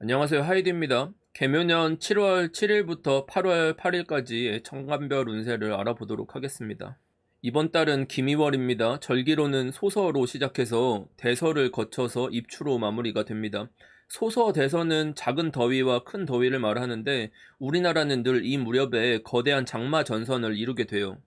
안녕하세요. 하이드입니다. 개묘년 7월 7일부터 8월 8일까지의 청간별 운세를 알아보도록 하겠습니다. 이번 달은 김이월입니다. 절기로는 소서로 시작해서 대서를 거쳐서 입추로 마무리가 됩니다. 소서 대서는 작은 더위와 큰 더위를 말하는데 우리나라는 늘 이 무렵에 거대한 장마 전선을 이루게 돼요.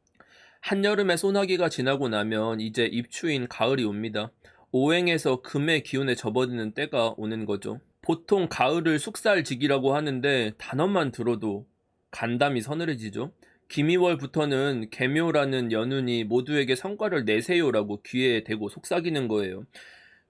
한여름의 소나기가 지나고 나면 이제 입추인 가을이 옵니다. 오행에서 금의 기운에 접어드는 때가 오는 거죠. 보통 가을을 숙살지기라고 하는데 단어만 들어도 간담이 서늘해지죠. 김이월부터는 개묘라는 연운이 모두에게 성과를 내세요라고 귀에 대고 속삭이는 거예요.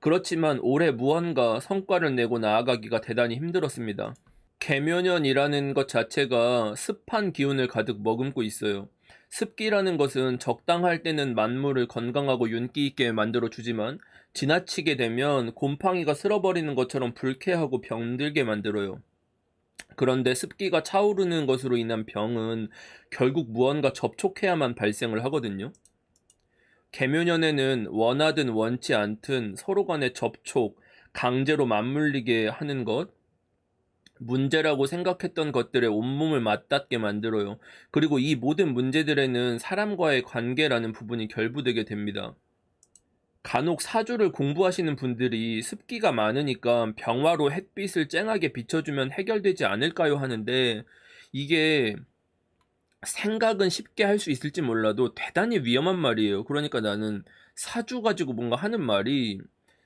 그렇지만 올해 무언가 성과를 내고 나아가기가 대단히 힘들었습니다. 개묘년이라는 것 자체가 습한 기운을 가득 머금고 있어요. 습기라는 것은 적당할 때는 만물을 건강하고 윤기 있게 만들어 주지만 지나치게 되면 곰팡이가 쓸어버리는 것처럼 불쾌하고 병들게 만들어요. 그런데 습기가 차오르는 것으로 인한 병은 결국 무언가 접촉해야만 발생을 하거든요. 개묘년에는 원하든 원치 않든 서로 간의 접촉, 강제로 맞물리게 하는 것, 문제라고 생각했던 것들에 온몸을 맞닿게 만들어요. 그리고 이 모든 문제들에는 사람과의 관계라는 부분이 결부되게 됩니다. 간혹 사주를 공부하시는 분들이 습기가 많으니까 병화로 햇빛을 쨍하게 비춰주면 해결되지 않을까요 하는데 이게 생각은 쉽게 할 수 있을지 몰라도 대단히 위험한 말이에요. 그러니까 나는 사주 가지고 뭔가 하는 말이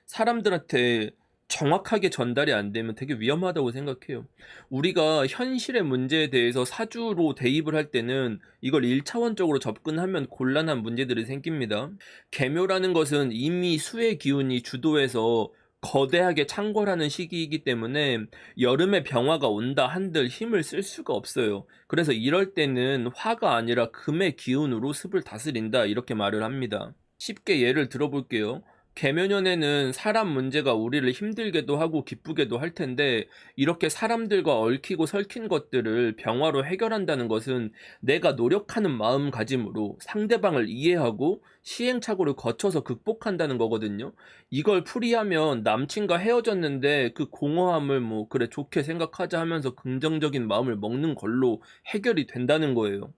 사람들한테 정확하게 전달이 안 되면 되게 위험하다고 생각해요. 우리가 현실의 문제에 대해서 사주로 대입을 할 때는 이걸 1차원적으로 접근하면 곤란한 문제들이 생깁니다. 계묘라는 것은 이미 수의 기운이 주도해서 거대하게 창궐하는 시기이기 때문에 여름에 병화가 온다 한들 힘을 쓸 수가 없어요. 그래서 이럴 때는 화가 아니라 금의 기운으로 습을 다스린다 이렇게 말을 합니다. 쉽게 예를 들어볼게요. 개묘년에는 사람 문제가 우리를 힘들게도 하고 기쁘게도 할 텐데 이렇게 사람들과 얽히고 설킨 것들을 병화로 해결한다는 것은 내가 노력하는 마음가짐으로 상대방을 이해하고 시행착오를 거쳐서 극복한다는 거거든요. 이걸 풀이하면 남친과 헤어졌는데 그 공허함을 뭐 그래 좋게 생각하자 하면서 긍정적인 마음을 먹는 걸로 해결이 된다는 거예요.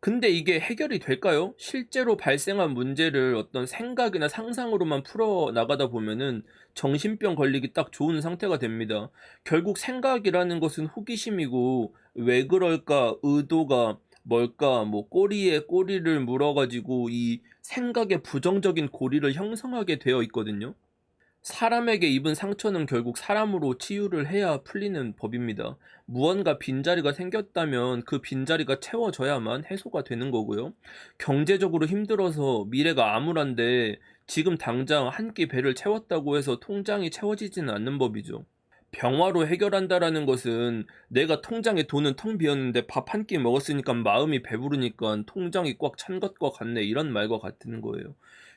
근데 이게 해결이 될까요? 실제로 발생한 문제를 어떤 생각이나 상상으로만 풀어 나가다 보면은 정신병 걸리기 딱 좋은 상태가 됩니다. 결국 생각이라는 것은 호기심이고 왜 그럴까, 의도가 뭘까, 뭐 꼬리에 꼬리를 물어가지고 이 생각의 부정적인 고리를 형성하게 되어 있거든요. 사람에게 입은 상처는 결국 사람으로 치유를 해야 풀리는 법입니다. 무언가 빈자리가 생겼다면 그 빈자리가 채워져야만 해소가 되는 거고요. 경제적으로 힘들어서 미래가 암울한데 지금 당장 한 끼 배를 채웠다고 해서 통장이 채워지지는 않는 법이죠. 병화로 해결한다라는 것은 내가 통장에 돈은 텅 비었는데 밥 한 끼 먹었으니까 마음이 배부르니까 통장이 꽉 찬 것과 같네 이런 말과 같은 거예요.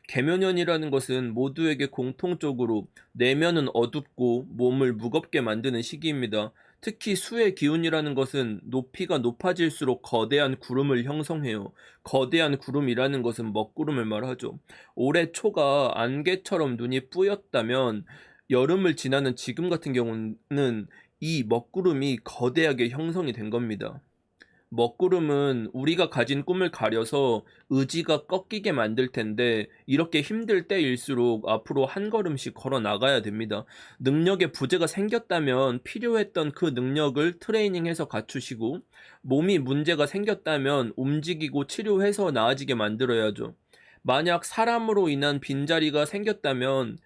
계묘년이라는 것은 모두에게 공통적으로 내면은 어둡고 몸을 무겁게 만드는 시기입니다. 특히 수의 기운이라는 것은 높이가 높아질수록 거대한 구름을 형성해요. 거대한 구름이라는 것은 먹구름을 말하죠. 올해 초가 안개처럼 눈이 뿌였다면 여름을 지나는 지금 같은 경우는 이 먹구름이 거대하게 형성이 된 겁니다. 먹구름은 우리가 가진 꿈을 가려서 의지가 꺾이게 만들 텐데 이렇게 힘들 때일수록 앞으로 한 걸음씩 걸어 나가야 됩니다. 능력에 부재가 생겼다면 필요했던 그 능력을 트레이닝해서 갖추시고 몸이 문제가 생겼다면 움직이고 치료해서 나아지게 만들어야죠. 만약 사람으로 인한 빈자리가 생겼다면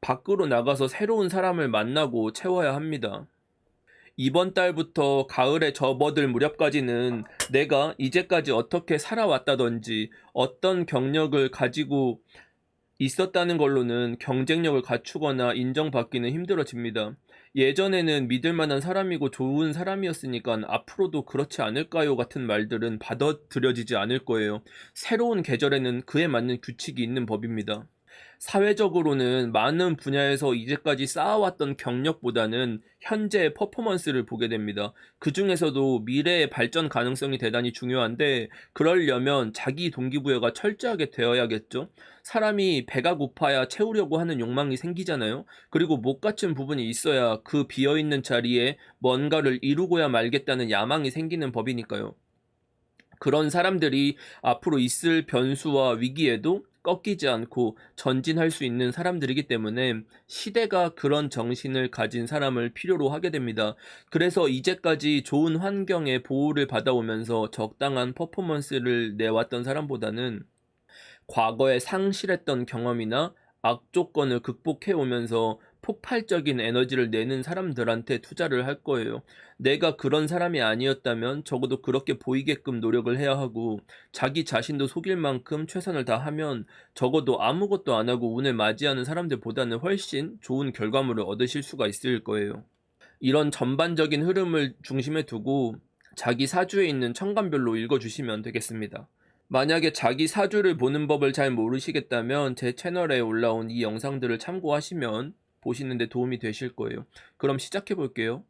밖으로 나가서 새로운 사람을 만나고 채워야 합니다. 이번 달부터 가을에 접어들 무렵까지는 내가 이제까지 어떻게 살아왔다든지 어떤 경력을 가지고 있었다는 걸로는 경쟁력을 갖추거나 인정받기는 힘들어집니다. 예전에는 믿을 만한 사람이고 좋은 사람이었으니까 앞으로도 그렇지 않을까요? 같은 말들은 받아들여지지 않을 거예요. 새로운 계절에는 그에 맞는 규칙이 있는 법입니다. 사회적으로는 많은 분야에서 이제까지 쌓아왔던 경력보다는 현재의 퍼포먼스를 보게 됩니다. 그중에서도 미래의 발전 가능성이 대단히 중요한데 그러려면 자기 동기부여가 철저하게 되어야겠죠. 사람이 배가 고파야 채우려고 하는 욕망이 생기잖아요. 그리고 못 갖춘 부분이 있어야 그 비어있는 자리에 뭔가를 이루고야 말겠다는 야망이 생기는 법이니까요. 그런 사람들이 앞으로 있을 변수와 위기에도 꺾이지 않고 전진할 수 있는 사람들이기 때문에 시대가 그런 정신을 가진 사람을 필요로 하게 됩니다. 그래서 이제까지 좋은 환경에 보호를 받아오면서 적당한 퍼포먼스를 내왔던 사람보다는 과거에 상실했던 경험이나 악조건을 극복해 오면서 폭발적인 에너지를 내는 사람들한테 투자를 할 거예요. 내가 그런 사람이 아니었다면 적어도 그렇게 보이게끔 노력을 해야 하고 자기 자신도 속일 만큼 최선을 다하면 적어도 아무것도 안 하고 운을 맞이하는 사람들보다는 훨씬 좋은 결과물을 얻으실 수가 있을 거예요. 이런 전반적인 흐름을 중심에 두고 자기 사주에 있는 천간별로 읽어주시면 되겠습니다. 만약에 자기 사주를 보는 법을 잘 모르시겠다면 제 채널에 올라온 이 영상들을 참고하시면 보시는 데 도움이 되실 거예요. 그럼 시작해 볼게요.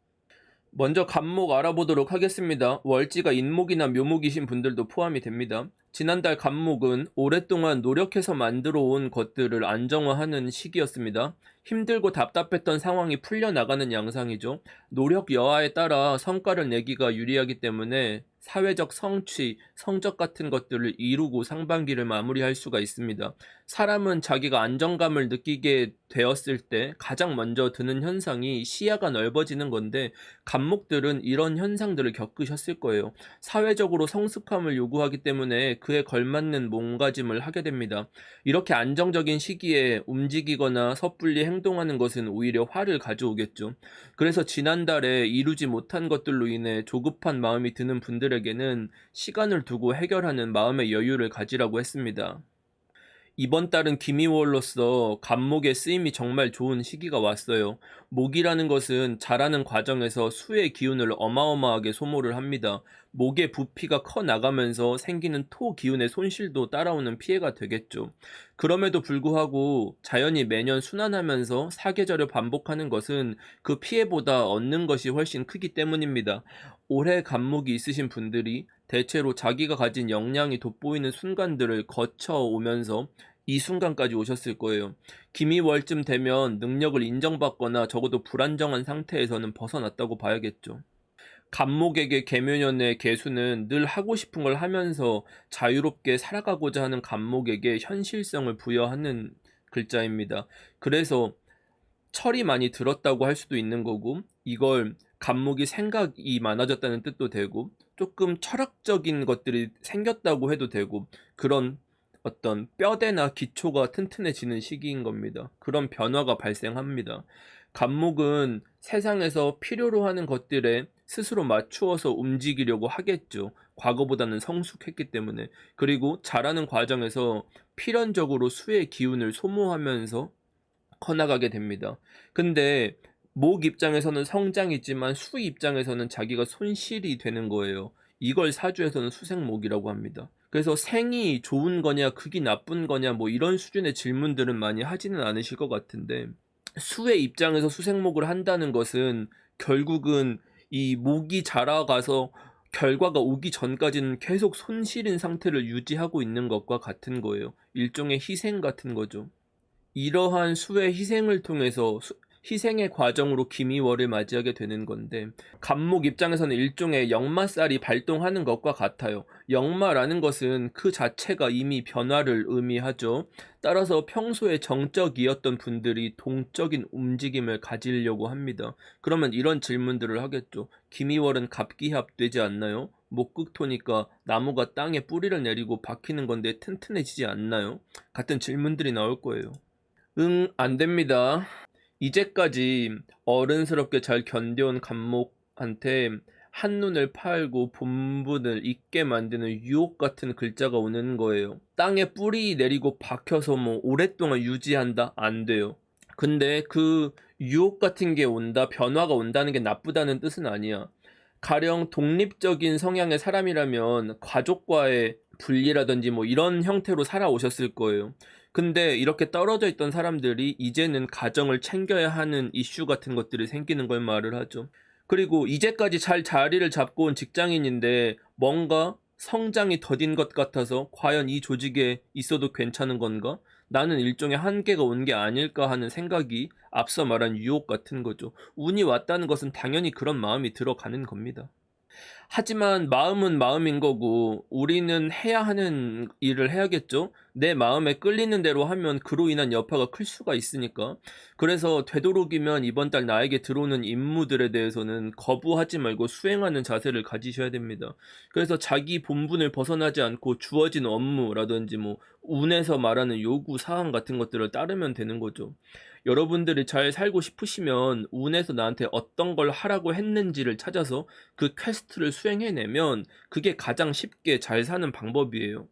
먼저 간목 알아보도록 하겠습니다. 월지가 인목이나 묘목이신 분들도 포함이 됩니다. 지난달 간목은 오랫동안 노력해서 만들어 온 것들을 안정화하는 시기였습니다. 힘들고 답답했던 상황이 풀려나가는 양상이죠. 노력 여하에 따라 성과를 내기가 유리하기 때문에 사회적 성취, 성적 같은 것들을 이루고 상반기를 마무리할 수가 있습니다. 사람은 자기가 안정감을 느끼게 되었을 때 가장 먼저 드는 현상이 시야가 넓어지는 건데 간목들은 이런 현상들을 겪으셨을 거예요. 사회적으로 성숙함을 요구하기 때문에 그에 걸맞는 몸가짐을 하게 됩니다. 이렇게 안정적인 시기에 움직이거나 섣불리 행동하는 것은 오히려 화를 가져오겠죠. 그래서 지난달에 이루지 못한 것들로 인해 조급한 마음이 드는 분들에게는 시간을 두고 해결하는 마음의 여유를 가지라고 했습니다. 이번 달은 기미월로서 간목의 쓰임이 정말 좋은 시기가 왔어요. 목이라는 것은 자라는 과정에서 수의 기운을 어마어마하게 소모를 합니다. 목의 부피가 커 나가면서 생기는 토 기운의 손실도 따라오는 피해가 되겠죠. 그럼에도 불구하고 자연이 매년 순환하면서 사계절을 반복하는 것은 그 피해보다 얻는 것이 훨씬 크기 때문입니다. 올해 간목이 있으신 분들이 대체로 자기가 가진 역량이 돋보이는 순간들을 거쳐오면서 이 순간까지 오셨을 거예요. 기미월쯤 되면 능력을 인정받거나 적어도 불안정한 상태에서는 벗어났다고 봐야겠죠. 간목에게 계묘년의 계수는 늘 하고 싶은 걸 하면서 자유롭게 살아가고자 하는 간목에게 현실성을 부여하는 글자입니다. 그래서 철이 많이 들었다고 할 수도 있는 거고 이걸 간목이 생각이 많아졌다는 뜻도 되고 조금 철학적인 것들이 생겼다고 해도 되고 그런 어떤 뼈대나 기초가 튼튼해지는 시기인 겁니다. 그런 변화가 발생합니다. 간목은 세상에서 필요로 하는 것들에 스스로 맞추어서 움직이려고 하겠죠. 과거보다는 성숙했기 때문에. 그리고 자라는 과정에서 필연적으로 수의 기운을 소모하면서 커나가게 됩니다. 근데 목 입장에서는 성장이지만 수 입장에서는 자기가 손실이 되는 거예요. 이걸 사주에서는 수생목이라고 합니다. 그래서 생이 좋은 거냐, 극이 나쁜 거냐, 뭐 이런 수준의 질문들은 많이 하지는 않으실 것 같은데, 수의 입장에서 수생목을 한다는 것은 결국은 이 목이 자라가서 결과가 오기 전까지는 계속 손실인 상태를 유지하고 있는 것과 같은 거예요. 일종의 희생 같은 거죠. 이러한 수의 희생을 통해서 희생의 과정으로 기미월을 맞이하게 되는 건데 간목 입장에서는 일종의 역마살이 발동하는 것과 같아요. 역마라는 것은 그 자체가 이미 변화를 의미하죠. 따라서 평소에 정적이었던 분들이 동적인 움직임을 가지려고 합니다. 그러면 이런 질문들을 하겠죠. 기미월은 갑기합되지 않나요? 목극토니까 나무가 땅에 뿌리를 내리고 박히는 건데 튼튼해지지 않나요? 같은 질문들이 나올 거예요. 안 됩니다. 이제까지 어른스럽게 잘 견뎌온 간목한테 한눈을 팔고 본분을 잊게 만드는 유혹 같은 글자가 오는 거예요. 땅에 뿌리 내리고 박혀서 뭐 오랫동안 유지한다? 안 돼요. 근데 그 유혹 같은 게 온다, 변화가 온다는 게 나쁘다는 뜻은 아니야. 가령 독립적인 성향의 사람이라면 가족과의 분리라든지 뭐 이런 형태로 살아오셨을 거예요. 근데 이렇게 떨어져 있던 사람들이 이제는 가정을 챙겨야 하는 이슈 같은 것들이 생기는 걸 말을 하죠. 그리고 이제까지 잘 자리를 잡고 온 직장인인데 뭔가 성장이 더딘 것 같아서 '과연 이 조직에 있어도 괜찮은 건가? 나는 일종의 한계가 온 게 아닐까?' 하는 생각이 앞서 말한 유혹 같은 거죠. 운이 왔다는 것은 당연히 그런 마음이 들어가는 겁니다. 하지만 마음은 마음인 거고 우리는 해야 하는 일을 해야겠죠. 내 마음에 끌리는 대로 하면 그로 인한 여파가 클 수가 있으니까. 그래서 되도록이면 이번 달 나에게 들어오는 임무들에 대해서는 거부하지 말고 수행하는 자세를 가지셔야 됩니다. 그래서 자기 본분을 벗어나지 않고 주어진 업무라든지 뭐 운에서 말하는 요구 사항 같은 것들을 따르면 되는 거죠. 여러분들이 잘 살고 싶으시면 운에서 나한테 어떤 걸 하라고 했는지를 찾아서 그 퀘스트를 수행해내면 그게 가장 쉽게 잘 사는 방법이에요.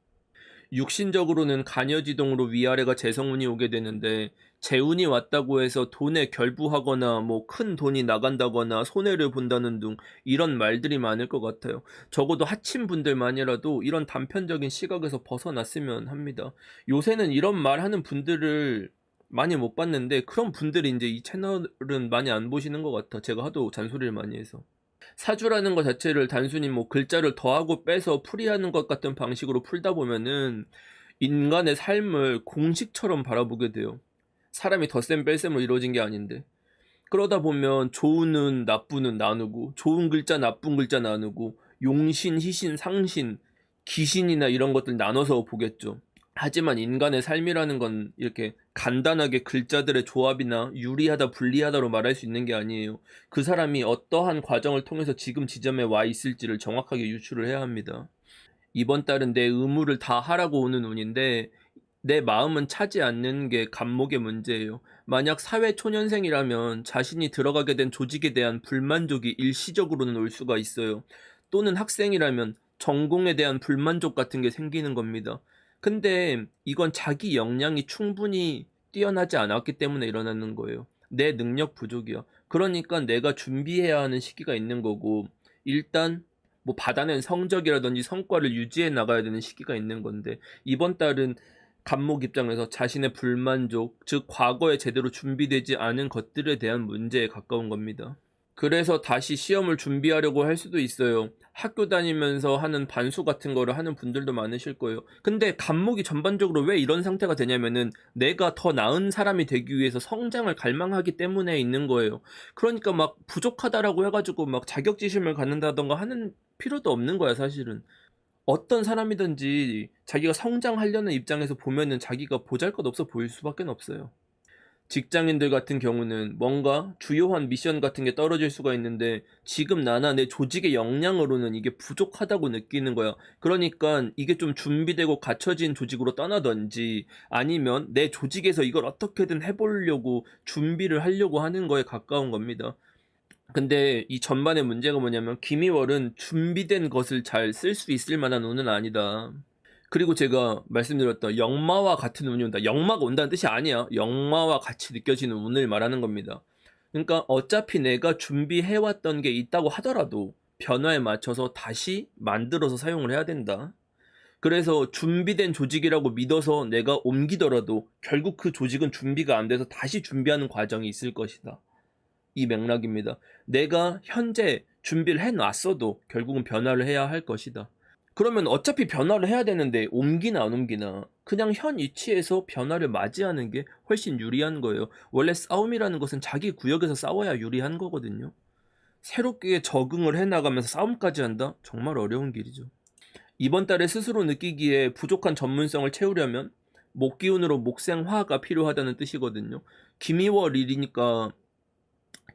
육신적으로는 간여지동으로 위아래가 재성운이 오게 되는데 재운이 왔다고 해서 돈에 결부하거나 뭐 큰 돈이 나간다거나 손해를 본다는 등 이런 말들이 많을 것 같아요. 적어도 하친분들만이라도 이런 단편적인 시각에서 벗어났으면 합니다. 요새는 이런 말 하는 분들을 많이 못 봤는데 그런 분들이 이제 이 채널은 많이 안 보시는 것 같아. 제가 하도 잔소리를 많이 해서. 사주라는 것 자체를 단순히 뭐 글자를 더하고 빼서 풀이하는 것 같은 방식으로 풀다 보면은 인간의 삶을 공식처럼 바라보게 돼요. 사람이 덧셈 뺄셈으로 이루어진 게 아닌데. 그러다 보면 좋은 운, 나쁜 운 나누고, 좋은 글자, 나쁜 글자 나누고, 용신, 희신, 상신, 귀신이나 이런 것들 나눠서 보겠죠. 하지만 인간의 삶이라는 건 이렇게 간단하게 글자들의 조합이나 유리하다, 불리하다로 말할 수 있는 게 아니에요. 그 사람이 어떠한 과정을 통해서 지금 지점에 와 있을지를 정확하게 유추를 해야 합니다. 이번 달은 내 의무를 다 하라고 오는 운인데 내 마음은 차지 않는 게 간목의 문제예요. 만약 사회 초년생이라면 자신이 들어가게 된 조직에 대한 불만족이 일시적으로는 올 수가 있어요. 또는 학생이라면 전공에 대한 불만족 같은 게 생기는 겁니다. 근데 이건 자기 역량이 충분히 뛰어나지 않았기 때문에 일어나는 거예요. 내 능력 부족이야. 그러니까 내가 준비해야 하는 시기가 있는 거고, 일단 뭐 받아낸 성적이라든지 성과를 유지해 나가야 되는 시기가 있는 건데, 이번 달은 간목 입장에서 자신의 불만족, 즉 과거에 제대로 준비되지 않은 것들에 대한 문제에 가까운 겁니다. 그래서 다시 시험을 준비하려고 할 수도 있어요. 학교 다니면서 하는 반수 같은 거를 하는 분들도 많으실 거예요. 근데 간목이 전반적으로 왜 이런 상태가 되냐면은 내가 더 나은 사람이 되기 위해서 성장을 갈망하기 때문에 있는 거예요. 그러니까 막 부족하다라고 해가지고 막 자격지심을 갖는다던가 하는 필요도 없는 거야, 사실은. 어떤 사람이든지 자기가 성장하려는 입장에서 보면은 자기가 보잘것없어 보일 수밖에 없어요. 직장인들 같은 경우는 뭔가 주요한 미션 같은 게 떨어질 수가 있는데 지금 나나 내 조직의 역량으로는 이게 부족하다고 느끼는 거야. 그러니까 이게 좀 준비되고 갖춰진 조직으로 떠나든지 아니면 내 조직에서 이걸 어떻게든 해보려고 준비를 하려고 하는 거에 가까운 겁니다. 근데 이 전반의 문제가 뭐냐면 김희월은 준비된 것을 잘 쓸 수 있을 만한 운은 아니다. 그리고 제가 말씀드렸던 역마와 같은 운이 온다. 역마가 온다는 뜻이 아니야. 역마와 같이 느껴지는 운을 말하는 겁니다. 그러니까 어차피 내가 준비해왔던 게 있다고 하더라도 변화에 맞춰서 다시 만들어서 사용을 해야 된다. 그래서 준비된 조직이라고 믿어서 내가 옮기더라도 결국 그 조직은 준비가 안 돼서 다시 준비하는 과정이 있을 것이다. 이 맥락입니다. 내가 현재 준비를 해놨어도 결국은 변화를 해야 할 것이다. 그러면 어차피 변화를 해야 되는데 옮기나 안 옮기나 그냥 현 위치에서 변화를 맞이하는 게 훨씬 유리한 거예요. 원래 싸움이라는 것은 자기 구역에서 싸워야 유리한 거거든요. 새롭게 적응을 해나가면서 싸움까지 한다? 정말 어려운 길이죠. 이번 달에 스스로 느끼기에 부족한 전문성을 채우려면 목기운으로 목생화가 필요하다는 뜻이거든요. 김이월일이니까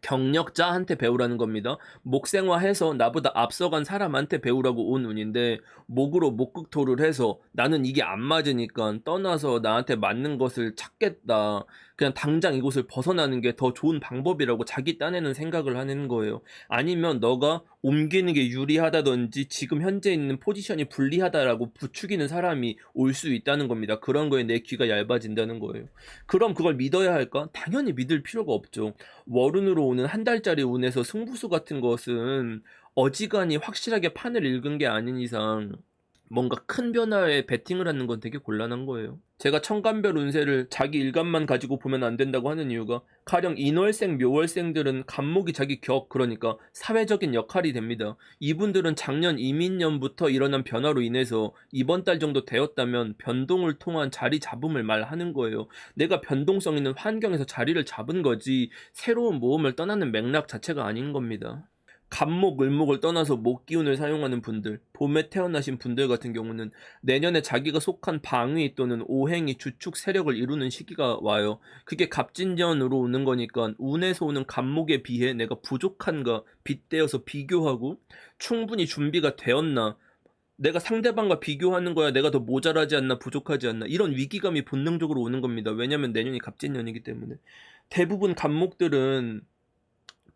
경력자한테 배우라는 겁니다. 목생화해서 나보다 앞서간 사람한테 배우라고 온 운인데 목으로 목극토를 해서 나는 이게 안 맞으니까 떠나서 나한테 맞는 것을 찾겠다. 그냥 당장 이곳을 벗어나는 게 더 좋은 방법이라고 자기 딴에는 생각을 하는 거예요. 아니면 너가 옮기는 게 유리하다든지 지금 현재 있는 포지션이 불리하다라고 부추기는 사람이 올 수 있다는 겁니다. 그런 거에 내 귀가 얇아진다는 거예요. 그럼 그걸 믿어야 할까? 당연히 믿을 필요가 없죠. 월운으로 오는 한 달짜리 운에서 승부수 같은 것은 어지간히 확실하게 판을 읽은 게 아닌 이상 뭔가 큰 변화에 베팅을 하는 건 되게 곤란한 거예요. 제가 천간별 운세를 자기 일간만 가지고 보면 안 된다고 하는 이유가, 가령 인월생, 묘월생들은 간목이 자기 격, 그러니까 사회적인 역할이 됩니다. 이분들은 작년 이민년부터 일어난 변화로 인해서 이번 달 정도 되었다면 변동을 통한 자리 잡음을 말하는 거예요. 내가 변동성 있는 환경에서 자리를 잡은 거지 새로운 모험을 떠나는 맥락 자체가 아닌 겁니다. 간목, 을목을 떠나서 목 기운을 사용하는 분들, 봄에 태어나신 분들 같은 경우는 내년에 자기가 속한 방위 또는 오행이 주축 세력을 이루는 시기가 와요. 그게 갑진년으로 오는 거니까 운에서 오는 간목에 비해 내가 부족한가 빗대어서 비교하고, 충분히 준비가 되었나, 내가 상대방과 비교하는 거야, 내가 더 모자라지 않나, 부족하지 않나, 이런 위기감이 본능적으로 오는 겁니다. 왜냐면 내년이 갑진년이기 때문에. 대부분 간목들은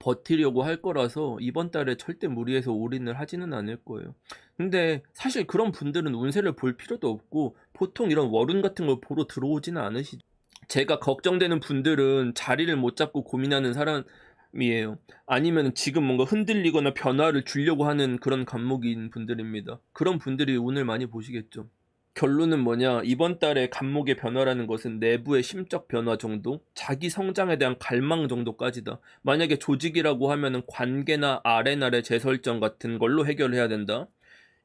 버티려고 할 거라서 이번 달에 절대 무리해서 올인을 하지는 않을 거예요. 근데 사실 그런 분들은 운세를 볼 필요도 없고 보통 이런 월운 같은 걸 보러 들어오지는 않으시죠. 제가 걱정되는 분들은 자리를 못 잡고 고민하는 사람이에요. 아니면 지금 뭔가 흔들리거나 변화를 주려고 하는 그런 간목인 분들입니다. 그런 분들이 운을 많이 보시겠죠. 결론은 뭐냐, 이번 달에 간목의 변화라는 것은 내부의 심적 변화 정도, 자기 성장에 대한 갈망 정도까지다. 만약에 조직이라고 하면은 관계나 아래 재설정 같은 걸로 해결해야 된다.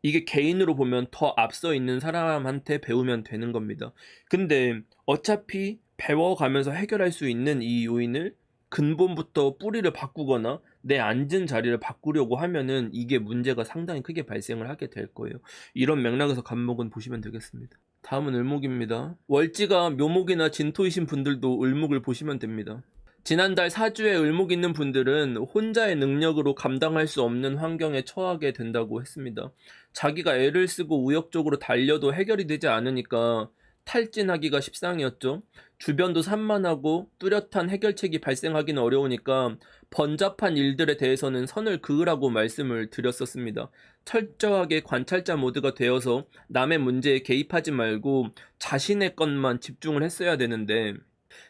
이게 개인으로 보면 더 앞서 있는 사람한테 배우면 되는 겁니다. 근데 어차피 배워가면서 해결할 수 있는 이 요인을 근본부터 뿌리를 바꾸거나 내 앉은 자리를 바꾸려고 하면은 이게 문제가 상당히 크게 발생을 하게 될 거예요. 이런 맥락에서 간목은 보시면 되겠습니다. 다음은 을목입니다. 월지가 묘목이나 진토이신 분들도 을목을 보시면 됩니다. 지난달 사주에 을목 있는 분들은 혼자의 능력으로 감당할 수 없는 환경에 처하게 된다고 했습니다. 자기가 애를 쓰고 우욕적으로 달려도 해결이 되지 않으니까 탈진하기가 십상이었죠. 주변도 산만하고 뚜렷한 해결책이 발생하기는 어려우니까 번잡한 일들에 대해서는 선을 그으라고 말씀을 드렸었습니다. 철저하게 관찰자 모드가 되어서 남의 문제에 개입하지 말고 자신의 것만 집중을 했어야 되는데,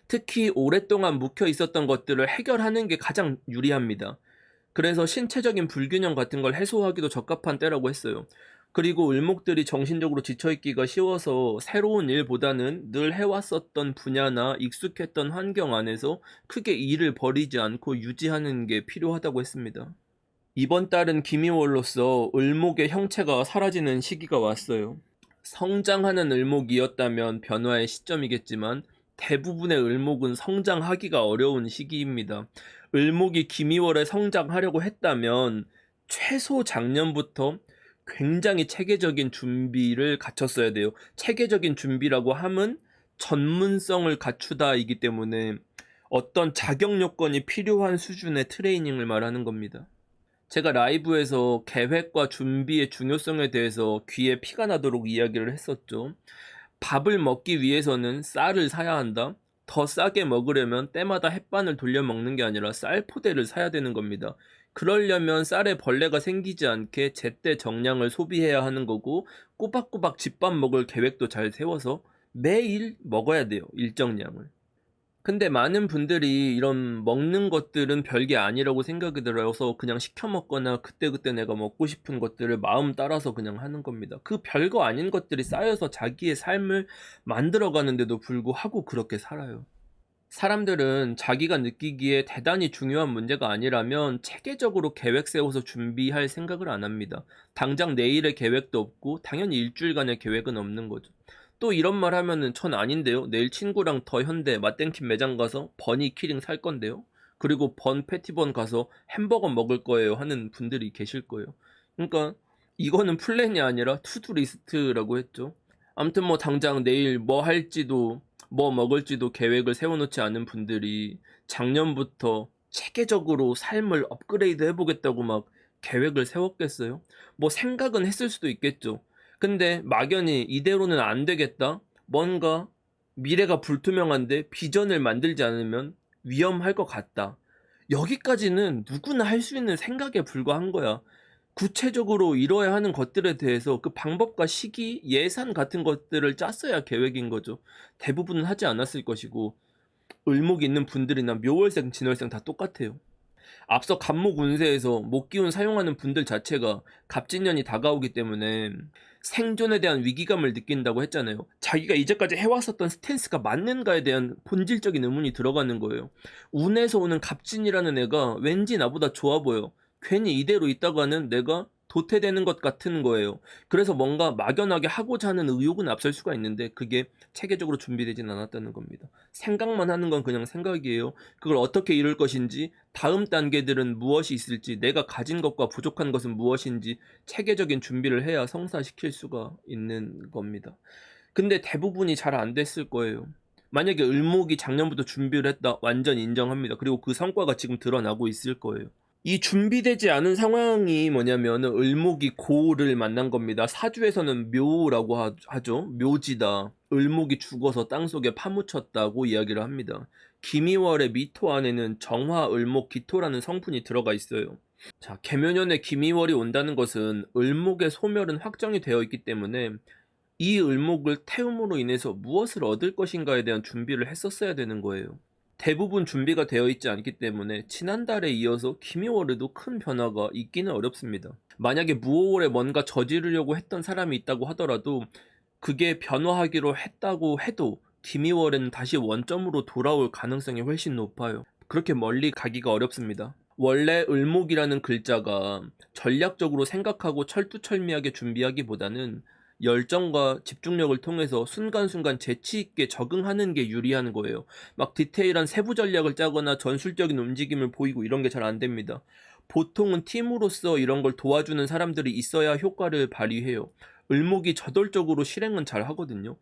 특히 오랫동안 묵혀 있었던 것들을 해결하는 게 가장 유리합니다. 그래서 신체적인 불균형 같은 걸 해소하기도 적합한 때라고 했어요. 그리고 을목들이 정신적으로 지쳐있기가 쉬워서 새로운 일보다는 늘 해왔었던 분야나 익숙했던 환경 안에서 크게 일을 벌이지 않고 유지하는 게 필요하다고 했습니다. 이번 달은 기미월로서 을목의 형체가 사라지는 시기가 왔어요. 성장하는 을목이었다면 변화의 시점이겠지만 대부분의 을목은 성장하기가 어려운 시기입니다. 을목이 기미월에 성장하려고 했다면 최소 작년부터 굉장히 체계적인 준비를 갖췄어야 돼요. 체계적인 준비라고 함은 전문성을 갖추다이기 때문에 어떤 자격 요건이 필요한 수준의 트레이닝을 말하는 겁니다. 제가 라이브에서 계획과 준비의 중요성에 대해서 귀에 피가 나도록 이야기를 했었죠. 밥을 먹기 위해서는 쌀을 사야 한다. 더 싸게 먹으려면 때마다 햇반을 돌려 먹는 게 아니라 쌀포대를 사야 되는 겁니다. 그러려면 쌀에 벌레가 생기지 않게 제때 정량을 소비해야 하는 거고, 꼬박꼬박 집밥 먹을 계획도 잘 세워서 매일 먹어야 돼요, 일정량을. 근데 많은 분들이 이런 먹는 것들은 별게 아니라고 생각이 들어서 그냥 시켜 먹거나 그때그때 내가 먹고 싶은 것들을 마음 따라서 그냥 하는 겁니다. 그 별거 아닌 것들이 쌓여서 자기의 삶을 만들어가는데도 불구하고 그렇게 살아요. 사람들은 자기가 느끼기에 대단히 중요한 문제가 아니라면 체계적으로 계획 세워서 준비할 생각을 안 합니다. 당장 내일의 계획도 없고 당연히 일주일간의 계획은 없는 거죠. 또 이런 말 하면은 전 아닌데요. 내일 친구랑 더 현대 맛땡킨 매장 가서 버니 키링 살 건데요. 그리고 번 패티번 가서 햄버거 먹을 거예요 하는 분들이 계실 거예요. 그러니까 이거는 플랜이 아니라 투두 리스트라고 했죠. 아무튼 뭐 당장 내일 뭐 할지도 뭐 먹을지도 계획을 세워놓지 않은 분들이 작년부터 체계적으로 삶을 업그레이드 해보겠다고 막 계획을 세웠겠어요? 뭐 생각은 했을 수도 있겠죠. 근데 막연히 이대로는 안 되겠다, 뭔가 미래가 불투명한데 비전을 만들지 않으면 위험할 것 같다, 여기까지는 누구나 할 수 있는 생각에 불과한 거야. 구체적으로 이뤄야 하는 것들에 대해서 그 방법과 시기, 예산 같은 것들을 짰어야 계획인 거죠. 대부분은 하지 않았을 것이고, 을목이 있는 분들이나 묘월생, 진월생 다 똑같아요. 앞서 갑목 운세에서 목기운 사용하는 분들 자체가 갑진년이 다가오기 때문에 생존에 대한 위기감을 느낀다고 했잖아요. 자기가 이제까지 해왔었던 스탠스가 맞는가에 대한 본질적인 의문이 들어가는 거예요. 운에서 오는 갑진이라는 애가 왠지 나보다 좋아 보여. 괜히 이대로 있다가는 내가 도태되는 것 같은 거예요. 그래서 뭔가 막연하게 하고자 하는 의욕은 앞설 수가 있는데 그게 체계적으로 준비되진 않았다는 겁니다. 생각만 하는 건 그냥 생각이에요. 그걸 어떻게 이룰 것인지, 다음 단계들은 무엇이 있을지, 내가 가진 것과 부족한 것은 무엇인지 체계적인 준비를 해야 성사시킬 수가 있는 겁니다. 근데 대부분이 잘 안 됐을 거예요. 만약에 을목이 작년부터 준비를 했다, 완전 인정합니다. 그리고 그 성과가 지금 드러나고 있을 거예요. 이 준비되지 않은 상황이 뭐냐면은 을목이 고를 만난 겁니다. 사주에서는 묘라고 하죠. 묘지다. 을목이 죽어서 땅속에 파묻혔다고 이야기를 합니다. 김이월의 미토 안에는 정화, 을목, 기토라는 성분이 들어가 있어요. 자, 개묘년에 김이월이 온다는 것은 을목의 소멸은 확정이 되어 있기 때문에 이 을목을 태움으로 인해서 무엇을 얻을 것인가에 대한 준비를 했었어야 되는 거예요. 대부분 준비가 되어 있지 않기 때문에 지난달에 이어서 김이월에도 큰 변화가 있기는 어렵습니다. 만약에 무오월에 뭔가 저지르려고 했던 사람이 있다고 하더라도 그게 변화하기로 했다고 해도 김이월에는 다시 원점으로 돌아올 가능성이 훨씬 높아요. 그렇게 멀리 가기가 어렵습니다. 원래 을목이라는 글자가 전략적으로 생각하고 철두철미하게 준비하기보다는 열정과 집중력을 통해서 순간순간 재치있게 적응하는 게 유리한 거예요. 막 디테일한 세부 전략을 짜거나 전술적인 움직임을 보이고 이런 게 잘 안 됩니다. 보통은 팀으로서 이런 걸 도와주는 사람들이 있어야 효과를 발휘해요. 을목이 저돌적으로 실행은 잘 하거든요.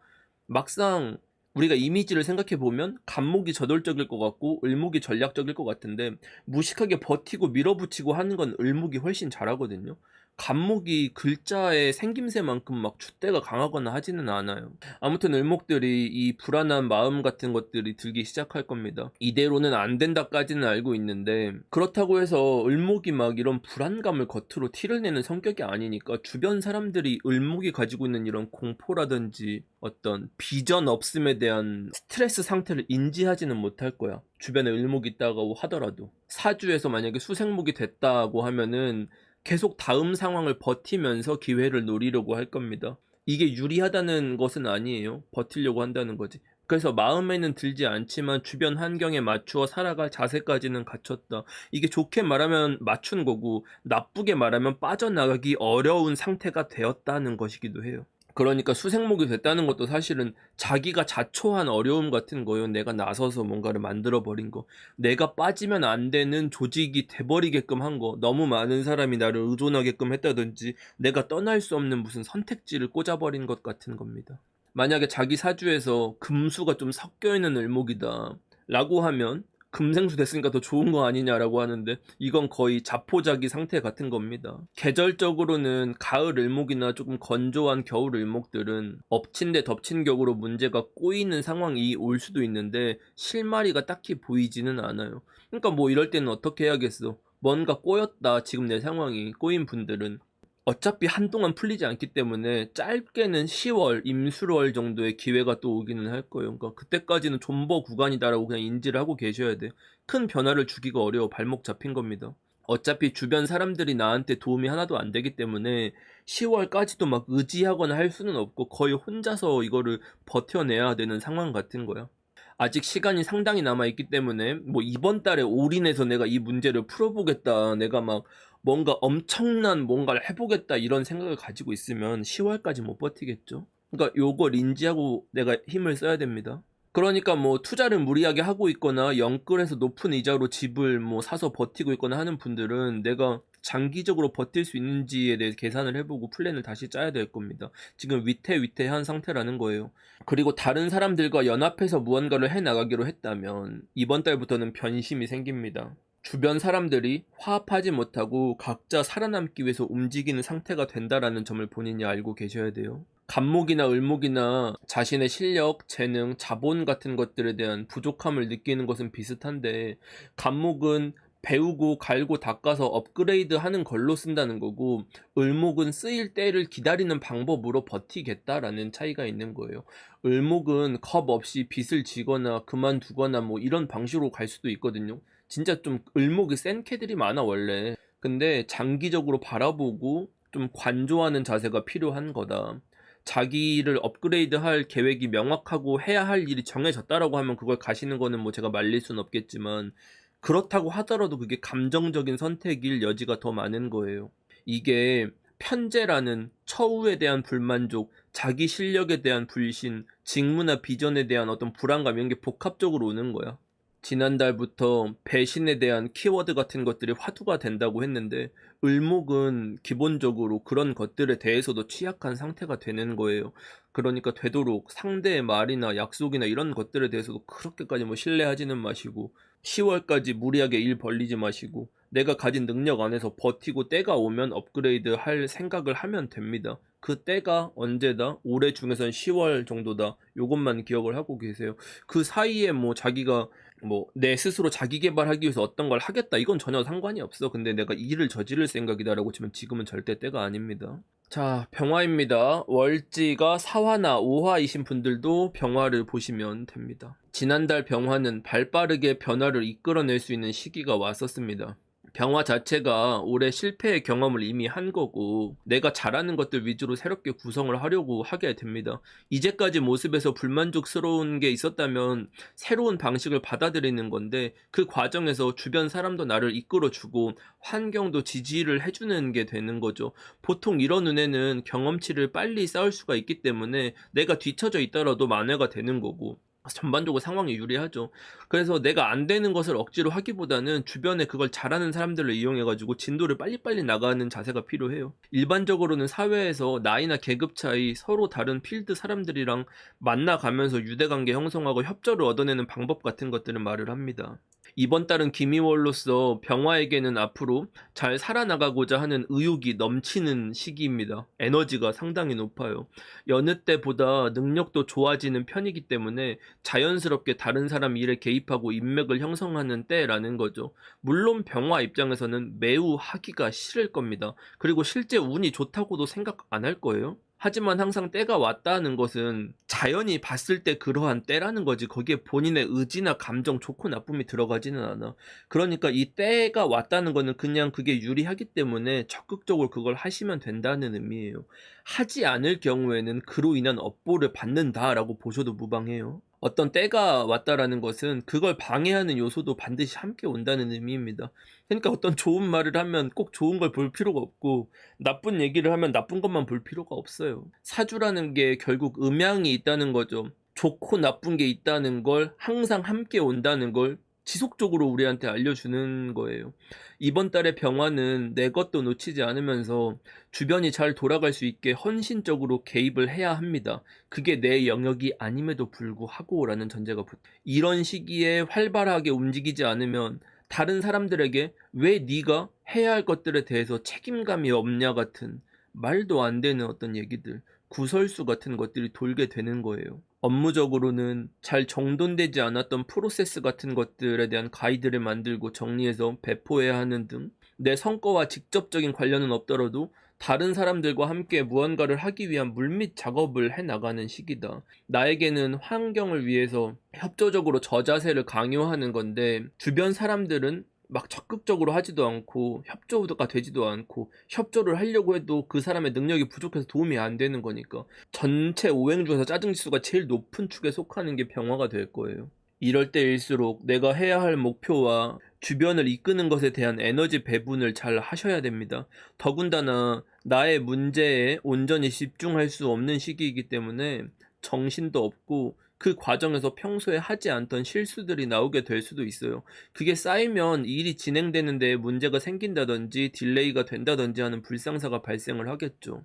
막상 우리가 이미지를 생각해 보면 갑목이 저돌적일 것 같고 을목이 전략적일 것 같은데 무식하게 버티고 밀어붙이고 하는 건 을목이 훨씬 잘하거든요. 갑목이 글자의 생김새만큼 막 줏대가 강하거나 하지는 않아요. 아무튼 을목들이 이 불안한 마음 같은 것들이 들기 시작할 겁니다. 이대로는 안 된다까지는 알고 있는데 그렇다고 해서 을목이 막 이런 불안감을 겉으로 티를 내는 성격이 아니니까 주변 사람들이 을목이 가지고 있는 이런 공포라든지 어떤 비전 없음에 대한 스트레스 상태를 인지하지는 못할 거야. 주변에 을목이 있다고 하더라도. 사주에서 만약에 수생목이 됐다고 하면은 계속 다음 상황을 버티면서 기회를 노리려고 할 겁니다. 이게 유리하다는 것은 아니에요. 버티려고 한다는 거지. 그래서 마음에는 들지 않지만 주변 환경에 맞추어 살아갈 자세까지는 갖췄다. 이게 좋게 말하면 맞춘 거고 나쁘게 말하면 빠져나가기 어려운 상태가 되었다는 것이기도 해요. 그러니까 수생목이 됐다는 것도 사실은 자기가 자초한 어려움 같은 거예요. 내가 나서서 뭔가를 만들어 버린 거. 내가 빠지면 안 되는 조직이 돼버리게끔 한 거. 너무 많은 사람이 나를 의존하게끔 했다든지 내가 떠날 수 없는 무슨 선택지를 꽂아버린 것 같은 겁니다. 만약에 자기 사주에서 금수가 좀 섞여 있는 을목이다 라고 하면 금생수 됐으니까 더 좋은 거 아니냐라고 하는데 이건 거의 자포자기 상태 같은 겁니다. 계절적으로는 가을 을목이나 조금 건조한 겨울 을목들은 엎친 데 덮친 격으로 문제가 꼬이는 상황이 올 수도 있는데 실마리가 딱히 보이지는 않아요. 그러니까 뭐 이럴 때는 어떻게 해야겠어. 뭔가 꼬였다 지금 내 상황이 꼬인 분들은 어차피 한동안 풀리지 않기 때문에 짧게는 10월, 임술월 정도의 기회가 또 오기는 할 거예요. 그러니까 그때까지는 존버 구간이다라고 그냥 인지를 하고 계셔야 돼. 큰 변화를 주기가 어려워. 발목 잡힌 겁니다. 어차피 주변 사람들이 나한테 도움이 하나도 안 되기 때문에 10월까지도 막 의지하거나 할 수는 없고 거의 혼자서 이거를 버텨내야 되는 상황 같은 거야. 아직 시간이 상당히 남아있기 때문에 뭐 이번 달에 올인해서 내가 이 문제를 풀어보겠다. 내가 막 뭔가 엄청난 뭔가를 해보겠다 이런 생각을 가지고 있으면 10월까지 못 버티겠죠. 그러니까 요걸 인지하고 내가 힘을 써야 됩니다. 그러니까 뭐 투자를 무리하게 하고 있거나 영끌해서 높은 이자로 집을 뭐 사서 버티고 있거나 하는 분들은 내가 장기적으로 버틸 수 있는지에 대해 계산을 해보고 플랜을 다시 짜야 될 겁니다. 지금 위태위태한 상태라는 거예요. 그리고 다른 사람들과 연합해서 무언가를 해나가기로 했다면 이번 달부터는 변심이 생깁니다. 주변 사람들이 화합하지 못하고 각자 살아남기 위해서 움직이는 상태가 된다라는 점을 본인이 알고 계셔야 돼요. 갑목이나 을목이나 자신의 실력, 재능, 자본 같은 것들에 대한 부족함을 느끼는 것은 비슷한데 갑목은 배우고 갈고 닦아서 업그레이드 하는 걸로 쓴다는 거고 을목은 쓰일 때를 기다리는 방법으로 버티겠다라는 차이가 있는 거예요. 을목은 겁 없이 빚을 지거나 그만두거나 뭐 이런 방식으로 갈 수도 있거든요. 진짜 좀 을목이 센 캐들이 많아 원래. 근데 장기적으로 바라보고 좀 관조하는 자세가 필요한 거다. 자기를 업그레이드할 계획이 명확하고 해야 할 일이 정해졌다라고 하면 그걸 가시는 거는 뭐 제가 말릴 수는 없겠지만, 그렇다고 하더라도 그게 감정적인 선택일 여지가 더 많은 거예요. 이게 편재라는 처우에 대한 불만족, 자기 실력에 대한 불신, 직무나 비전에 대한 어떤 불안감, 이런 게 복합적으로 오는 거야. 지난달부터 배신에 대한 키워드 같은 것들이 화두가 된다고 했는데, 을목은 기본적으로 그런 것들에 대해서도 취약한 상태가 되는 거예요. 그러니까 되도록 상대의 말이나 약속이나 이런 것들에 대해서도 그렇게까지 뭐 신뢰하지는 마시고, 10월까지 무리하게 일 벌리지 마시고, 내가 가진 능력 안에서 버티고 때가 오면 업그레이드 할 생각을 하면 됩니다. 그 때가 언제다? 올해 중에선 10월 정도다. 요것만 기억을 하고 계세요. 그 사이에 뭐 자기가 뭐 내 스스로 자기 개발하기 위해서 어떤 걸 하겠다, 이건 전혀 상관이 없어. 근데 내가 이 일을 저지를 생각이다라고 치면 지금은 절대 때가 아닙니다. 자, 병화입니다. 월지가 4화나 5화이신 분들도 병화를 보시면 됩니다. 지난달 병화는 발빠르게 변화를 이끌어낼 수 있는 시기가 왔었습니다. 병화 자체가 올해 실패의 경험을 이미 한 거고, 내가 잘하는 것들 위주로 새롭게 구성을 하려고 하게 됩니다. 이제까지 모습에서 불만족스러운 게 있었다면 새로운 방식을 받아들이는 건데, 그 과정에서 주변 사람도 나를 이끌어주고 환경도 지지를 해주는 게 되는 거죠. 보통 이런 눈에는 경험치를 빨리 쌓을 수가 있기 때문에 내가 뒤처져 있더라도 만회가 되는 거고, 전반적으로 상황이 유리하죠. 그래서 내가 안 되는 것을 억지로 하기보다는 주변에 그걸 잘하는 사람들을 이용해가지고 진도를 빨리빨리 나가는 자세가 필요해요. 일반적으로는 사회에서 나이나 계급 차이, 서로 다른 필드 사람들이랑 만나가면서 유대관계 형성하고 협조를 얻어내는 방법 같은 것들은 말을 합니다. 이번 달은 기미월로서 병화에게는 앞으로 잘 살아나가고자 하는 의욕이 넘치는 시기입니다. 에너지가 상당히 높아요. 여느 때보다 능력도 좋아지는 편이기 때문에 자연스럽게 다른 사람 일에 개입하고 인맥을 형성하는 때라는 거죠. 물론 병화 입장에서는 매우 하기가 싫을 겁니다. 그리고 실제 운이 좋다고도 생각 안 할 거예요. 하지만 항상 때가 왔다는 것은 자연이 봤을 때 그러한 때라는 거지, 거기에 본인의 의지나 감정, 좋고 나쁨이 들어가지는 않아. 그러니까 이 때가 왔다는 거는 그냥 그게 유리하기 때문에 적극적으로 그걸 하시면 된다는 의미예요. 하지 않을 경우에는 그로 인한 업보를 받는다라고 보셔도 무방해요. 어떤 때가 왔다라는 것은 그걸 방해하는 요소도 반드시 함께 온다는 의미입니다. 그러니까 어떤 좋은 말을 하면 꼭 좋은 걸 볼 필요가 없고, 나쁜 얘기를 하면 나쁜 것만 볼 필요가 없어요. 사주라는 게 결국 음양이 있다는 거죠. 좋고 나쁜 게 있다는 걸, 항상 함께 온다는 걸 지속적으로 우리한테 알려주는 거예요. 이번 달의 병화는 내 것도 놓치지 않으면서 주변이 잘 돌아갈 수 있게 헌신적으로 개입을 해야 합니다. 그게 내 영역이 아님에도 불구하고 라는 전제가 이런 시기에 활발하게 움직이지 않으면 다른 사람들에게 왜 네가 해야 할 것들에 대해서 책임감이 없냐 같은 말도 안 되는 어떤 얘기들, 구설수 같은 것들이 돌게 되는 거예요. 업무적으로는 잘 정돈되지 않았던 프로세스 같은 것들에 대한 가이드를 만들고 정리해서 배포해야 하는 등, 내 성과와 직접적인 관련은 없더라도 다른 사람들과 함께 무언가를 하기 위한 물밑 작업을 해나가는 시기다. 나에게는 환경을 위해서 협조적으로 저자세를 강요하는 건데, 주변 사람들은 막 적극적으로 하지도 않고 협조가 되지도 않고, 협조를 하려고 해도 그 사람의 능력이 부족해서 도움이 안 되는 거니까 전체 오행 중에서 짜증지수가 제일 높은 축에 속하는 게 병화가 될 거예요. 이럴 때일수록 내가 해야 할 목표와 주변을 이끄는 것에 대한 에너지 배분을 잘 하셔야 됩니다. 더군다나 나의 문제에 온전히 집중할 수 없는 시기이기 때문에 정신도 없고, 그 과정에서 평소에 하지 않던 실수들이 나오게 될 수도 있어요. 그게 쌓이면 일이 진행되는데 문제가 생긴다든지 딜레이가 된다든지 하는 불상사가 발생을 하겠죠.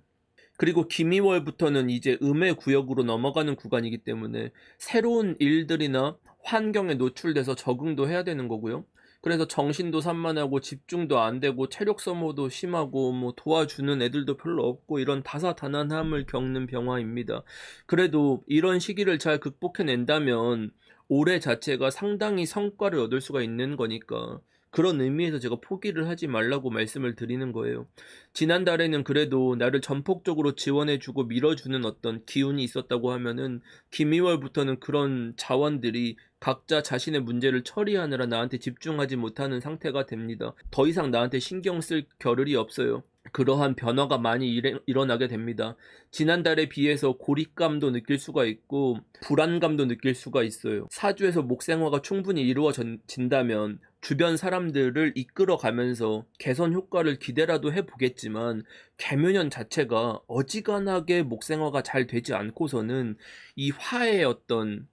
그리고 기미월부터는 이제 음의 구역으로 넘어가는 구간이기 때문에 새로운 일들이나 환경에 노출돼서 적응도 해야 되는 거고요. 그래서 정신도 산만하고 집중도 안 되고 체력 소모도 심하고 뭐 도와주는 애들도 별로 없고, 이런 다사다난함을 겪는 병화입니다. 그래도 이런 시기를 잘 극복해낸다면 올해 자체가 상당히 성과를 얻을 수가 있는 거니까 그런 의미에서 제가 포기를 하지 말라고 말씀을 드리는 거예요. 지난달에는 그래도 나를 전폭적으로 지원해 주고 밀어주는 어떤 기운이 있었다고 하면은 김2월부터는 그런 자원들이 각자 자신의 문제를 처리하느라 나한테 집중하지 못하는 상태가 됩니다. 더 이상 나한테 신경 쓸 겨를이 없어요. 그러한 변화가 많이 일어나게 됩니다. 지난달에 비해서 고립감도 느낄 수가 있고 불안감도 느낄 수가 있어요. 사주에서 목생화가 충분히 이루어진다면 주변 사람들을 이끌어가면서 개선 효과를 기대라도 해보겠지만 개묘년 자체가 어지간하게 목생화가 잘 되지 않고서는 이 화의 어떤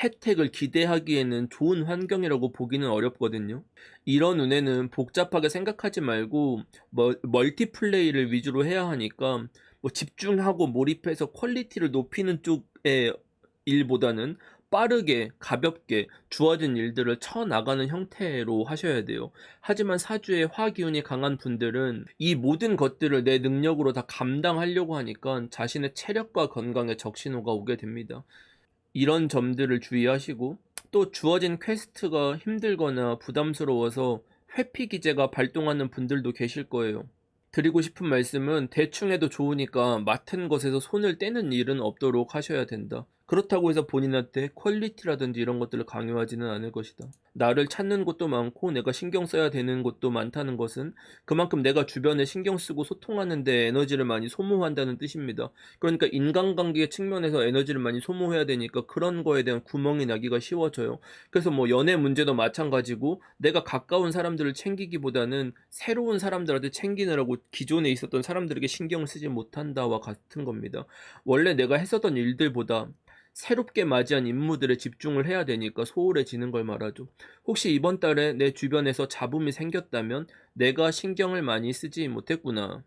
혜택을 기대하기에는 좋은 환경이라고 보기는 어렵거든요. 이런 눈에는 복잡하게 생각하지 말고 멀티플레이를 위주로 해야 하니까 집중하고 몰입해서 퀄리티를 높이는 쪽의 일보다는 빠르게 가볍게 주어진 일들을 쳐나가는 형태로 하셔야 돼요. 하지만 사주에 화기운이 강한 분들은 이 모든 것들을 내 능력으로 다 감당하려고 하니까 자신의 체력과 건강에 적신호가 오게 됩니다. 이런 점들을 주의하시고, 또 주어진 퀘스트가 힘들거나 부담스러워서 회피 기제가 발동하는 분들도 계실 거예요. 드리고 싶은 말씀은 대충 해도 좋으니까 맡은 것에서 손을 떼는 일은 없도록 하셔야 된다. 그렇다고 해서 본인한테 퀄리티라든지 이런 것들을 강요하지는 않을 것이다. 나를 찾는 곳도 많고 내가 신경 써야 되는 곳도 많다는 것은 그만큼 내가 주변에 신경 쓰고 소통하는 데 에너지를 많이 소모한다는 뜻입니다. 그러니까 인간관계 측면에서 에너지를 많이 소모해야 되니까 그런 거에 대한 구멍이 나기가 쉬워져요. 그래서 연애 문제도 마찬가지고 내가 가까운 사람들을 챙기기보다는 새로운 사람들한테 챙기느라고 기존에 있었던 사람들에게 신경을 쓰지 못한다와 같은 겁니다. 원래 내가 했었던 일들보다 새롭게 맞이한 임무들에 집중을 해야 되니까 소홀해지는 걸 말하죠. 혹시 이번 달에 내 주변에서 잡음이 생겼다면 내가 신경을 많이 쓰지 못했구나.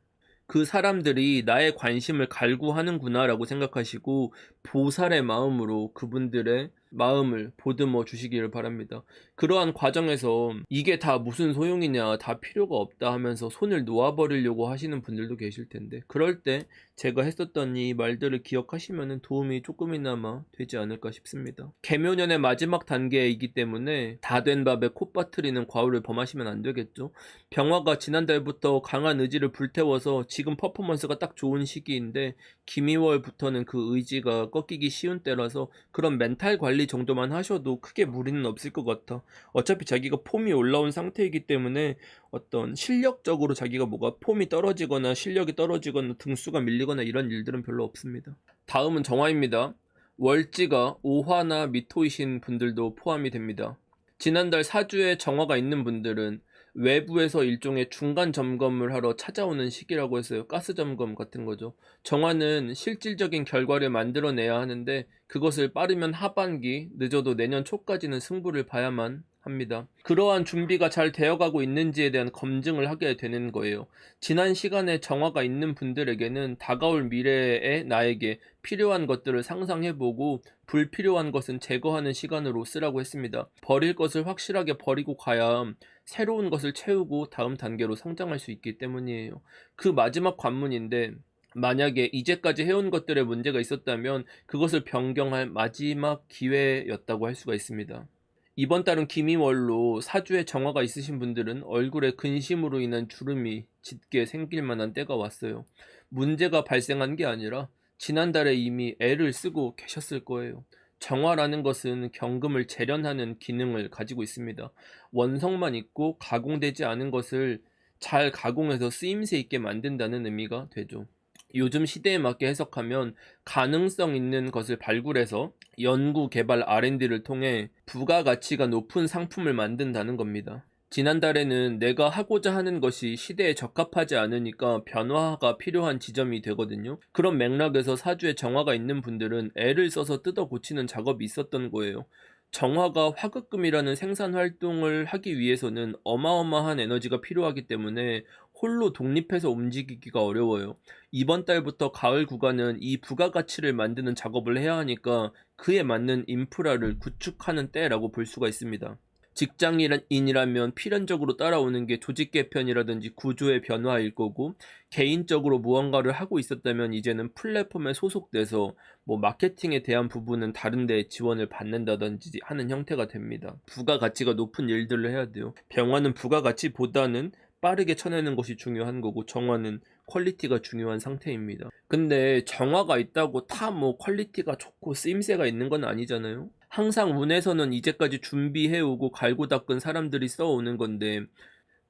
그 사람들이 나의 관심을 갈구하는구나 라고 생각하시고 보살의 마음으로 그분들의 마음을 보듬어 주시기를 바랍니다. 그러한 과정에서 이게 다 무슨 소용이냐, 다 필요가 없다 하면서 손을 놓아버리려고 하시는 분들도 계실 텐데, 그럴 때 제가 했었던 이 말들을 기억하시면 도움이 조금이나마 되지 않을까 싶습니다. 개묘년의 마지막 단계이기 때문에 다 된 밥에 콧바트리는 과오를 범하시면 안 되겠죠. 병화가 지난달부터 강한 의지를 불태워서 지금 퍼포먼스가 딱 좋은 시기인데 김2월부터는 그 의지가 꺾이기 쉬운 때라서 그런 멘탈 관리 정도만 하셔도 크게 무리는 없을 것 같아. 어차피 자기가 폼이 올라온 상태이기 때문에 어떤 실력적으로 자기가 뭐가 폼이 떨어지거나 실력이 떨어지거나 등수가 밀리거나 이런 일들은 별로 없습니다. 다음은 정화입니다. 월지가 오화나 미토이신 분들도 포함이 됩니다. 지난달 사주에 정화가 있는 분들은 외부에서 일종의 중간 점검을 하러 찾아오는 시기라고 했어요. 가스 점검 같은 거죠. 정화는 실질적인 결과를 만들어내야 하는데 그것을 빠르면 하반기, 늦어도 내년 초까지는 승부를 봐야만 합니다. 그러한 준비가 잘 되어가고 있는지에 대한 검증을 하게 되는 거예요. 지난 시간에 정화가 있는 분들에게는 다가올 미래에 나에게 필요한 것들을 상상해보고 불필요한 것은 제거하는 시간으로 쓰라고 했습니다. 버릴 것을 확실하게 버리고 가야 새로운 것을 채우고 다음 단계로 성장할 수 있기 때문이에요. 그 마지막 관문인데 만약에 이제까지 해온 것들에 문제가 있었다면 그것을 변경할 마지막 기회였다고 할 수가 있습니다. 이번 달은 김이월로 사주에 정화가 있으신 분들은 얼굴에 근심으로 인한 주름이 짙게 생길 만한 때가 왔어요. 문제가 발생한 게 아니라 지난달에 이미 애를 쓰고 계셨을 거예요. 정화라는 것은 경금을 재련하는 기능을 가지고 있습니다. 원성만 있고 가공되지 않은 것을 잘 가공해서 쓰임새 있게 만든다는 의미가 되죠. 요즘 시대에 맞게 해석하면 가능성 있는 것을 발굴해서 연구, 개발, R&D를 통해 부가가치가 높은 상품을 만든다는 겁니다. 지난달에는 내가 하고자 하는 것이 시대에 적합하지 않으니까 변화가 필요한 지점이 되거든요. 그런 맥락에서 사주에 정화가 있는 분들은 애를 써서 뜯어 고치는 작업이 있었던 거예요. 정화가 화급금이라는 생산 활동을 하기 위해서는 어마어마한 에너지가 필요하기 때문에 홀로 독립해서 움직이기가 어려워요. 이번 달부터 가을 구간은 이 부가가치를 만드는 작업을 해야 하니까 그에 맞는 인프라를 구축하는 때라고 볼 수가 있습니다. 직장인이라면 필연적으로 따라오는 게 조직 개편이라든지 구조의 변화일 거고, 개인적으로 무언가를 하고 있었다면 이제는 플랫폼에 소속돼서 뭐 마케팅에 대한 부분은 다른 데 지원을 받는다든지 하는 형태가 됩니다. 부가가치가 높은 일들을 해야 돼요. 병화는 부가가치보다는 빠르게 쳐내는 것이 중요한 거고, 정화는 퀄리티가 중요한 상태입니다. 근데 정화가 있다고 다 뭐 퀄리티가 좋고 쓰임새가 있는 건 아니잖아요. 항상 운에서는 이제까지 준비해오고 갈고 닦은 사람들이 써오는 건데,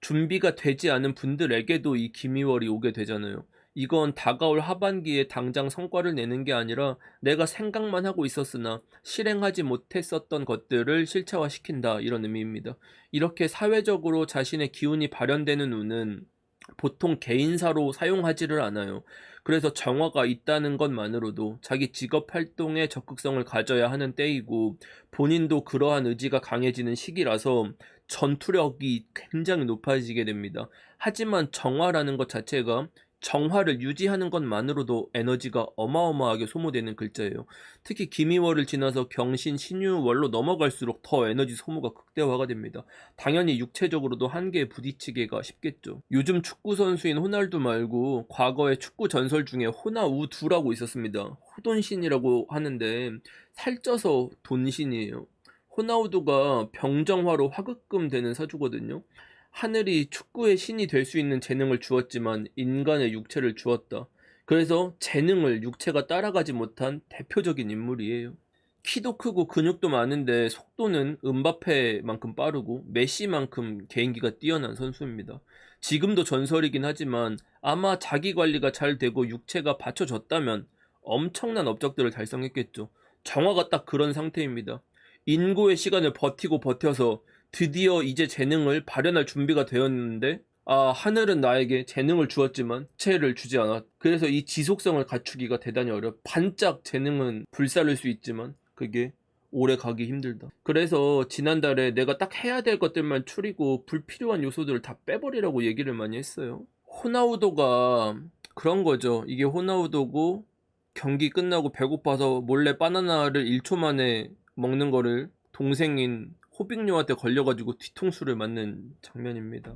준비가 되지 않은 분들에게도 이 기미월이 오게 되잖아요. 이건 다가올 하반기에 당장 성과를 내는 게 아니라 내가 생각만 하고 있었으나 실행하지 못했었던 것들을 실체화시킨다, 이런 의미입니다. 이렇게 사회적으로 자신의 기운이 발현되는 운은 보통 개인사로 사용하지를 않아요. 그래서 정화가 있다는 것만으로도 자기 직업 활동에 적극성을 가져야 하는 때이고, 본인도 그러한 의지가 강해지는 시기라서 전투력이 굉장히 높아지게 됩니다. 하지만 정화라는 것 자체가 정화를 유지하는 것만으로도 에너지가 어마어마하게 소모되는 글자예요. 특히 기미월을 지나서 경신, 신유월로 넘어갈수록 더 에너지 소모가 극대화가 됩니다. 당연히 육체적으로도 한계에 부딪히기가 쉽겠죠. 요즘 축구 선수인 호날두 말고 과거에 축구 전설 중에 호나우두라고 있었습니다. 호돈신이라고 하는데 살쪄서 돈신이에요. 호나우두가 병정화로 화급금 되는 사주거든요. 하늘이 축구의 신이 될 수 있는 재능을 주었지만 인간의 육체를 주었다. 그래서 재능을 육체가 따라가지 못한 대표적인 인물이에요. 키도 크고 근육도 많은데 속도는 음바페만큼 빠르고 메시만큼 개인기가 뛰어난 선수입니다. 지금도 전설이긴 하지만 아마 자기 관리가 잘 되고 육체가 받쳐졌다면 엄청난 업적들을 달성했겠죠. 정화가 딱 그런 상태입니다. 인고의 시간을 버티고 버텨서 드디어 이제 재능을 발현할 준비가 되었는데, 하늘은 나에게 재능을 주었지만 체를 주지 않았. 그래서 이 지속성을 갖추기가 대단히 어렵. 반짝 재능은 불사를 수 있지만 그게 오래 가기 힘들다. 그래서 지난달에 내가 딱 해야 될 것들만 추리고 불필요한 요소들을 다 빼버리라고 얘기를 많이 했어요. 호나우도가 그런 거죠. 이게 호나우도고 경기 끝나고 배고파서 몰래 바나나를 1초 만에 먹는 거를 동생인 호빅녀한테 걸려가지고 뒤통수를 맞는 장면입니다.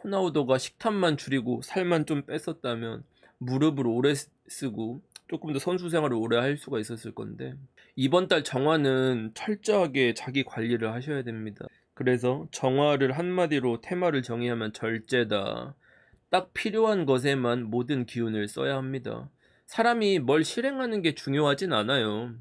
호나우도가 식탐만 줄이고 살만 좀 뺐었다면 무릎을 오래 쓰고 조금 더 선수 생활을 오래 할 수가 있었을 건데, 이번 달 정화는 철저하게 자기 관리를 하셔야 됩니다. 그래서 정화를 한마디로 테마를 정의하면 절제다. 딱 필요한 것에만 모든 기운을 써야 합니다. 사람이 뭘 실행하는 게 중요하진 않아요.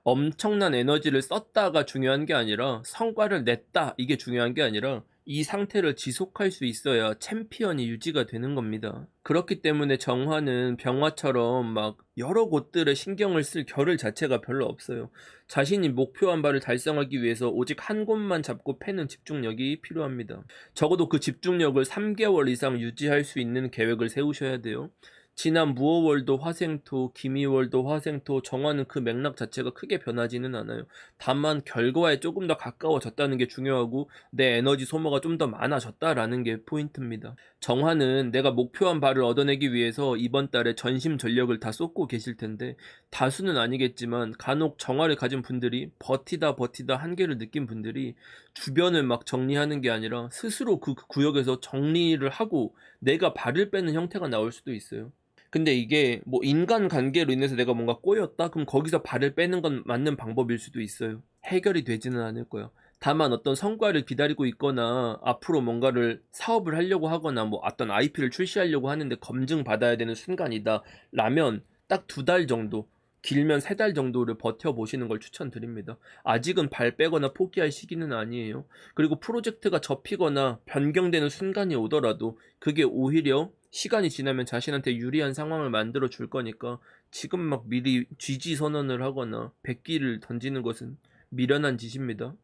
엄청난 에너지를 썼다가 중요한 게 아니라 성과를 냈다, 이게 중요한 게 아니라 이 상태를 지속할 수 있어야 챔피언이 유지가 되는 겁니다. 그렇기 때문에 정화는 병화처럼 막 여러 곳들에 신경을 쓸 겨를 자체가 별로 없어요. 자신이 목표한 바를 달성하기 위해서 오직 한 곳만 잡고 패는 집중력이 필요합니다. 적어도 그 집중력을 3개월 이상 유지할 수 있는 계획을 세우셔야 돼요. 지난 무오월도 화생토, 기미월도 화생토, 정화는 그 맥락 자체가 크게 변하지는 않아요. 다만 결과에 조금 더 가까워졌다는 게 중요하고 내 에너지 소모가 좀 더 많아졌다라는 게 포인트입니다. 정화는 내가 목표한 바를 얻어내기 위해서 이번 달에 전심 전력을 다 쏟고 계실 텐데, 다수는 아니겠지만 간혹 정화를 가진 분들이 버티다 한계를 느낀 분들이 주변을 막 정리하는 게 아니라 스스로 그 구역에서 정리를 하고 내가 발을 빼는 형태가 나올 수도 있어요. 근데 이게 뭐 인간관계로 인해서 내가 뭔가 꼬였다? 그럼 거기서 발을 빼는 건 맞는 방법일 수도 있어요. 해결이 되지는 않을 거야. 다만 어떤 성과를 기다리고 있거나 앞으로 뭔가를 사업을 하려고 하거나 뭐 어떤 IP를 출시하려고 하는데 검증받아야 되는 순간이다 라면 딱 2달 정도, 길면 3달 정도를 버텨보시는 걸 추천드립니다. 아직은 발 빼거나 포기할 시기는 아니에요. 그리고 프로젝트가 접히거나 변경되는 순간이 오더라도 그게 오히려 시간이 지나면 자신한테 유리한 상황을 만들어 줄 거니까 지금 막 미리 GG 선언을 하거나 백기를 던지는 것은 미련한 짓입니다.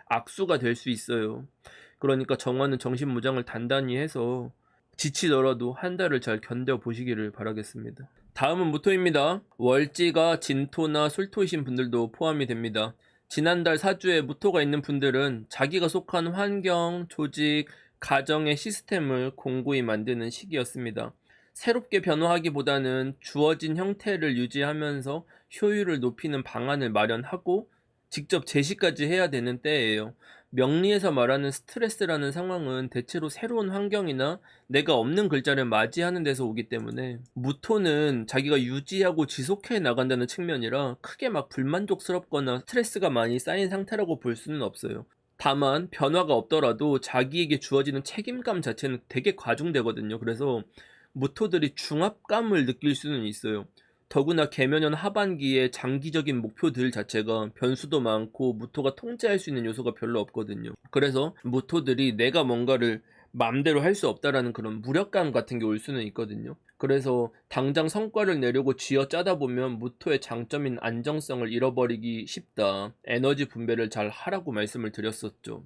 악수가 될 수 있어요. 그러니까 정화는 정신무장을 단단히 해서 지치더라도 한 달을 잘 견뎌보시기를 바라겠습니다. 다음은 무토입니다. 월지가 진토나 술토이신 분들도 포함이 됩니다. 지난달 사주에 무토가 있는 분들은 자기가 속한 환경, 조직, 가정의 시스템을 공고히 만드는 시기였습니다. 새롭게 변화하기보다는 주어진 형태를 유지하면서 효율을 높이는 방안을 마련하고 직접 제시까지 해야 되는 때예요. 명리에서 말하는 스트레스라는 상황은 대체로 새로운 환경이나 내가 없는 글자를 맞이하는 데서 오기 때문에, 무토는 자기가 유지하고 지속해 나간다는 측면이라 크게 막 불만족스럽거나 스트레스가 많이 쌓인 상태라고 볼 수는 없어요. 다만 변화가 없더라도 자기에게 주어지는 책임감 자체는 되게 과중되거든요. 그래서 무토들이 중압감을 느낄 수는 있어요. 더구나 개면연 하반기에 장기적인 목표들 자체가 변수도 많고 무토가 통제할 수 있는 요소가 별로 없거든요. 그래서 무토들이 내가 뭔가를 맘대로 할 수 없다라는 그런 무력감 같은 게 올 수는 있거든요. 그래서 당장 성과를 내려고 쥐어짜다 보면 무토의 장점인 안정성을 잃어버리기 쉽다. 에너지 분배를 잘 하라고 말씀을 드렸었죠.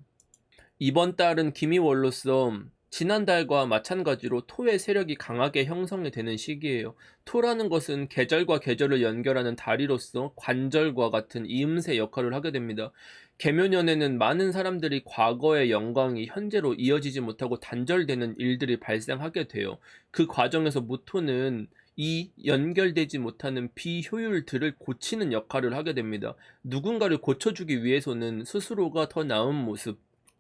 이번 달은 기미월로서 지난달과 마찬가지로 토의 세력이 강하게 형성이 되는 시기예요. 토라는 것은 계절과 계절을 연결하는 다리로서 관절과 같은 이음새 역할을 하게 됩니다. 계묘년에는 많은 사람들이 과거의 영광이 현재로 이어지지 못하고 단절되는 일들이 발생하게 돼요. 그 과정에서 무토는 이 연결되지 못하는 비효율들을 고치는 역할을 하게 됩니다. 누군가를 고쳐주기 위해서는 스스로가 더 나은 모습,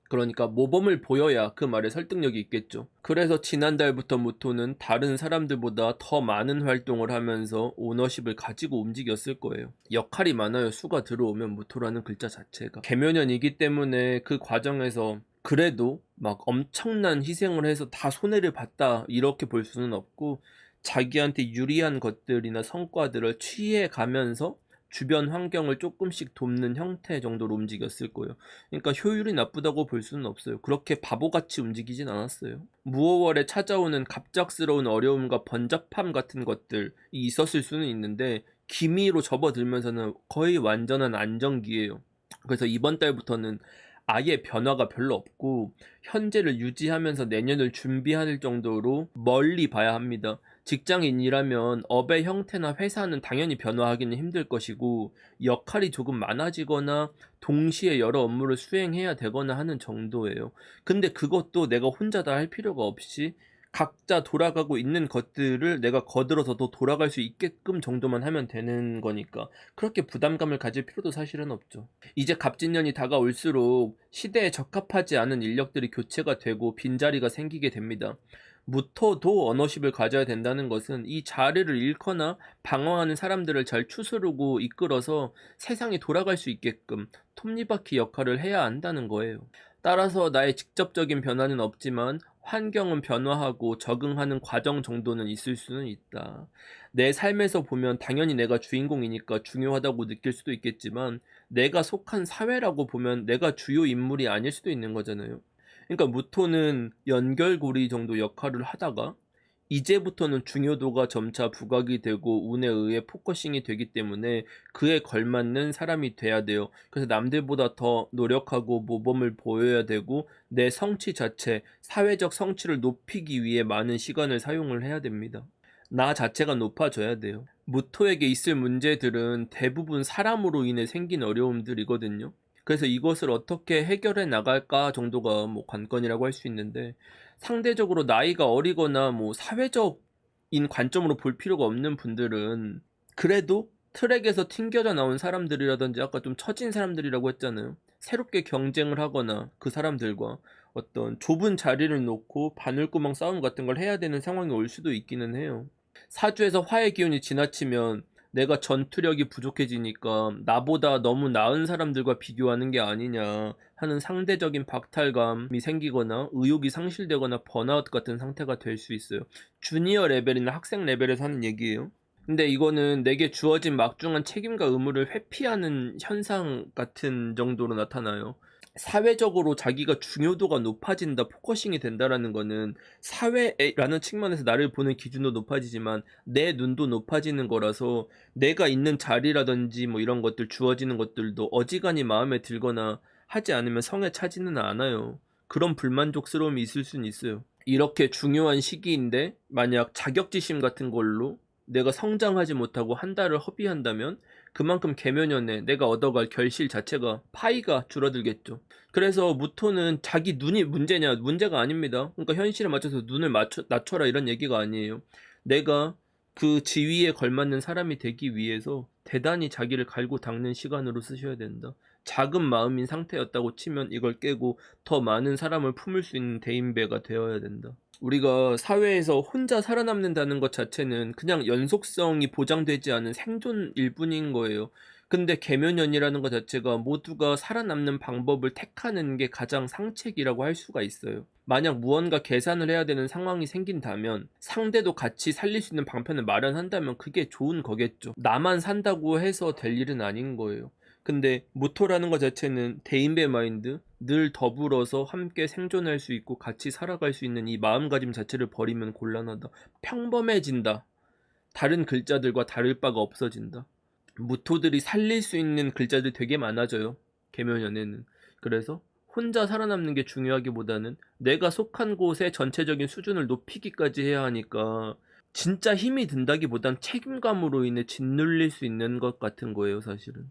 그러니까 모범을 보여야 그 말에 설득력이 있겠죠. 그래서 지난달부터 무토는 다른 사람들보다 더 많은 활동을 하면서 오너십을 가지고 움직였을 거예요. 역할이 많아요. 수가 들어오면, 무토라는 글자 자체가. 계묘년이기 때문에 그 과정에서 그래도 막 엄청난 희생을 해서 다 손해를 봤다 이렇게 볼 수는 없고, 자기한테 유리한 것들이나 성과들을 취해 가면서 주변 환경을 조금씩 돕는 형태 정도로 움직였을 거예요. 그러니까 효율이 나쁘다고 볼 수는 없어요. 그렇게 바보같이 움직이진 않았어요. 무오월에 찾아오는 갑작스러운 어려움과 번잡함 같은 것들이 있었을 수는 있는데, 기미로 접어들면서는 거의 완전한 안정기예요. 그래서 이번 달부터는 아예 변화가 별로 없고 현재를 유지하면서 내년을 준비할 정도로 멀리 봐야 합니다. 직장인이라면 업의 형태나 회사는 당연히 변화하기는 힘들 것이고, 역할이 조금 많아지거나 동시에 여러 업무를 수행해야 되거나 하는 정도예요. 근데 그것도 내가 혼자 다 할 필요가 없이 각자 돌아가고 있는 것들을 내가 거들어서 더 돌아갈 수 있게끔 정도만 하면 되는 거니까 그렇게 부담감을 가질 필요도 사실은 없죠. 이제 갑진년이 다가올수록 시대에 적합하지 않은 인력들이 교체가 되고 빈자리가 생기게 됩니다. 무토도 언어십을 가져야 된다는 것은 이 자리를 잃거나 방황하는 사람들을 잘 추스르고 이끌어서 세상이 돌아갈 수 있게끔 톱니바퀴 역할을 해야 한다는 거예요. 따라서 나의 직접적인 변화는 없지만 환경은 변화하고 적응하는 과정 정도는 있을 수는 있다. 내 삶에서 보면 당연히 내가 주인공이니까 중요하다고 느낄 수도 있겠지만, 내가 속한 사회라고 보면 내가 주요 인물이 아닐 수도 있는 거잖아요. 그러니까 무토는 연결고리 정도 역할을 하다가 이제부터는 중요도가 점차 부각이 되고 운에 의해 포커싱이 되기 때문에 그에 걸맞는 사람이 돼야 돼요. 그래서 남들보다 더 노력하고 모범을 보여야 되고, 내 성취 자체, 사회적 성취를 높이기 위해 많은 시간을 사용을 해야 됩니다. 나 자체가 높아져야 돼요. 무토에게 있을 문제들은 대부분 사람으로 인해 생긴 어려움들이거든요. 그래서 이것을 어떻게 해결해 나갈까 정도가 뭐 관건이라고 할 수 있는데, 상대적으로 나이가 어리거나 뭐 사회적인 관점으로 볼 필요가 없는 분들은 그래도 트랙에서 튕겨져 나온 사람들이라든지, 아까 좀 처진 사람들이라고 했잖아요. 새롭게 경쟁을 하거나 그 사람들과 어떤 좁은 자리를 놓고 바늘구멍 싸움 같은 걸 해야 되는 상황이 올 수도 있기는 해요. 사주에서 화의 기운이 지나치면 내가 전투력이 부족해지니까 나보다 너무 나은 사람들과 비교하는 게 아니냐 하는 상대적인 박탈감이 생기거나 의욕이 상실되거나 번아웃 같은 상태가 될 수 있어요. 주니어 레벨이나 학생 레벨에서 하는 얘기예요. 근데 이거는 내게 주어진 막중한 책임과 의무를 회피하는 현상 같은 정도로 나타나요. 사회적으로 자기가 중요도가 높아진다, 포커싱이 된다라는 거는 사회라는 측면에서 나를 보는 기준도 높아지지만 내 눈도 높아지는 거라서, 내가 있는 자리라든지 뭐 이런 것들, 주어지는 것들도 어지간히 마음에 들거나 하지 않으면 성에 차지는 않아요. 그런 불만족스러움이 있을 수는 있어요. 이렇게 중요한 시기인데 만약 자격지심 같은 걸로 내가 성장하지 못하고 한 달을 허비한다면 그만큼 계면연에 내가 얻어갈 결실 자체가, 파이가 줄어들겠죠. 그래서 무토는 자기 눈이 문제냐, 문제가 아닙니다. 그러니까 현실에 맞춰서 눈을 낮춰라 이런 얘기가 아니에요. 내가 그 지위에 걸맞는 사람이 되기 위해서 대단히 자기를 갈고 닦는 시간으로 쓰셔야 된다. 작은 마음인 상태였다고 치면 이걸 깨고 더 많은 사람을 품을 수 있는 대인배가 되어야 된다. 우리가 사회에서 혼자 살아남는다는 것 자체는 그냥 연속성이 보장되지 않은 생존일 뿐인 거예요. 근데 계면연이라는 것 자체가 모두가 살아남는 방법을 택하는 게 가장 상책이라고 할 수가 있어요. 만약 무언가 계산을 해야 되는 상황이 생긴다면 상대도 같이 살릴 수 있는 방편을 마련한다면 그게 좋은 거겠죠. 나만 산다고 해서 될 일은 아닌 거예요. 근데 무토라는 것 자체는 대인배 마인드, 늘 더불어서 함께 생존할 수 있고 같이 살아갈 수 있는 이 마음가짐 자체를 버리면 곤란하다. 평범해진다. 다른 글자들과 다를 바가 없어진다. 무토들이 살릴 수 있는 글자들 되게 많아져요. 계면연에는. 그래서 혼자 살아남는 게 중요하기보다는 내가 속한 곳의 전체적인 수준을 높이기까지 해야 하니까 진짜 힘이 든다기보단 책임감으로 인해 짓눌릴 수 있는 것 같은 거예요, 사실은.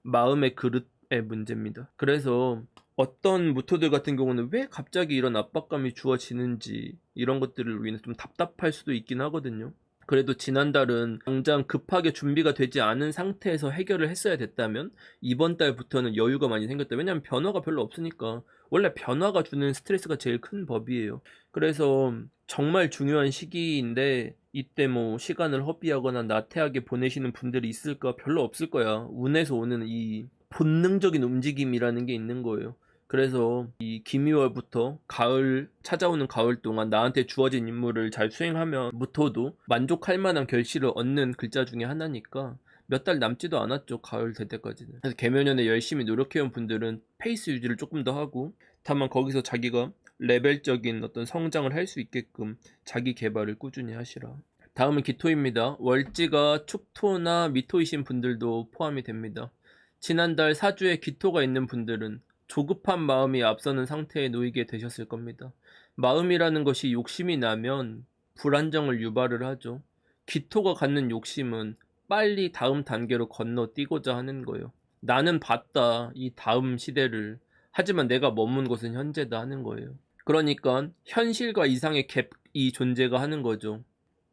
마음의 그릇의 문제입니다. 그래서 어떤 무토들 같은 경우는 왜 갑자기 이런 압박감이 주어지는지 이런 것들을 인해 좀 답답할 수도 있긴 하거든요. 그래도 지난달은 당장 급하게 준비가 되지 않은 상태에서 해결을 했어야 됐다면 이번 달부터는 여유가 많이 생겼다. 왜냐면 변화가 별로 없으니까. 원래 변화가 주는 스트레스가 제일 큰 법이에요. 그래서 정말 중요한 시기인데 이때 뭐 시간을 허비하거나 나태하게 보내시는 분들이 있을까? 별로 없을 거야. 운에서 오는 이 본능적인 움직임이라는 게 있는 거예요. 그래서 이 김이월부터 가을, 찾아오는 가을 동안 나한테 주어진 임무를 잘 수행하면 무토도 만족할 만한 결실을 얻는 글자 중에 하나니까 몇 달 남지도 않았죠. 가을 될 때까지는. 그래서 계면연에 열심히 노력해온 분들은 페이스 유지를 조금 더 하고 다만 거기서 자기가 레벨적인 어떤 성장을 할 수 있게끔 자기 개발을 꾸준히 하시라. 다음은 기토입니다. 월지가 축토나 미토이신 분들도 포함이 됩니다. 지난달 사주에 기토가 있는 분들은 조급한 마음이 앞서는 상태에 놓이게 되셨을 겁니다. 마음이라는 것이 욕심이 나면 불안정을 유발을 하죠. 기토가 갖는 욕심은 빨리 다음 단계로 건너뛰고자 하는 거예요. 나는 봤다, 이 다음 시대를. 하지만 내가 머문 곳은 현재다 하는 거예요. 그러니까 현실과 이상의 갭이 존재가 하는 거죠.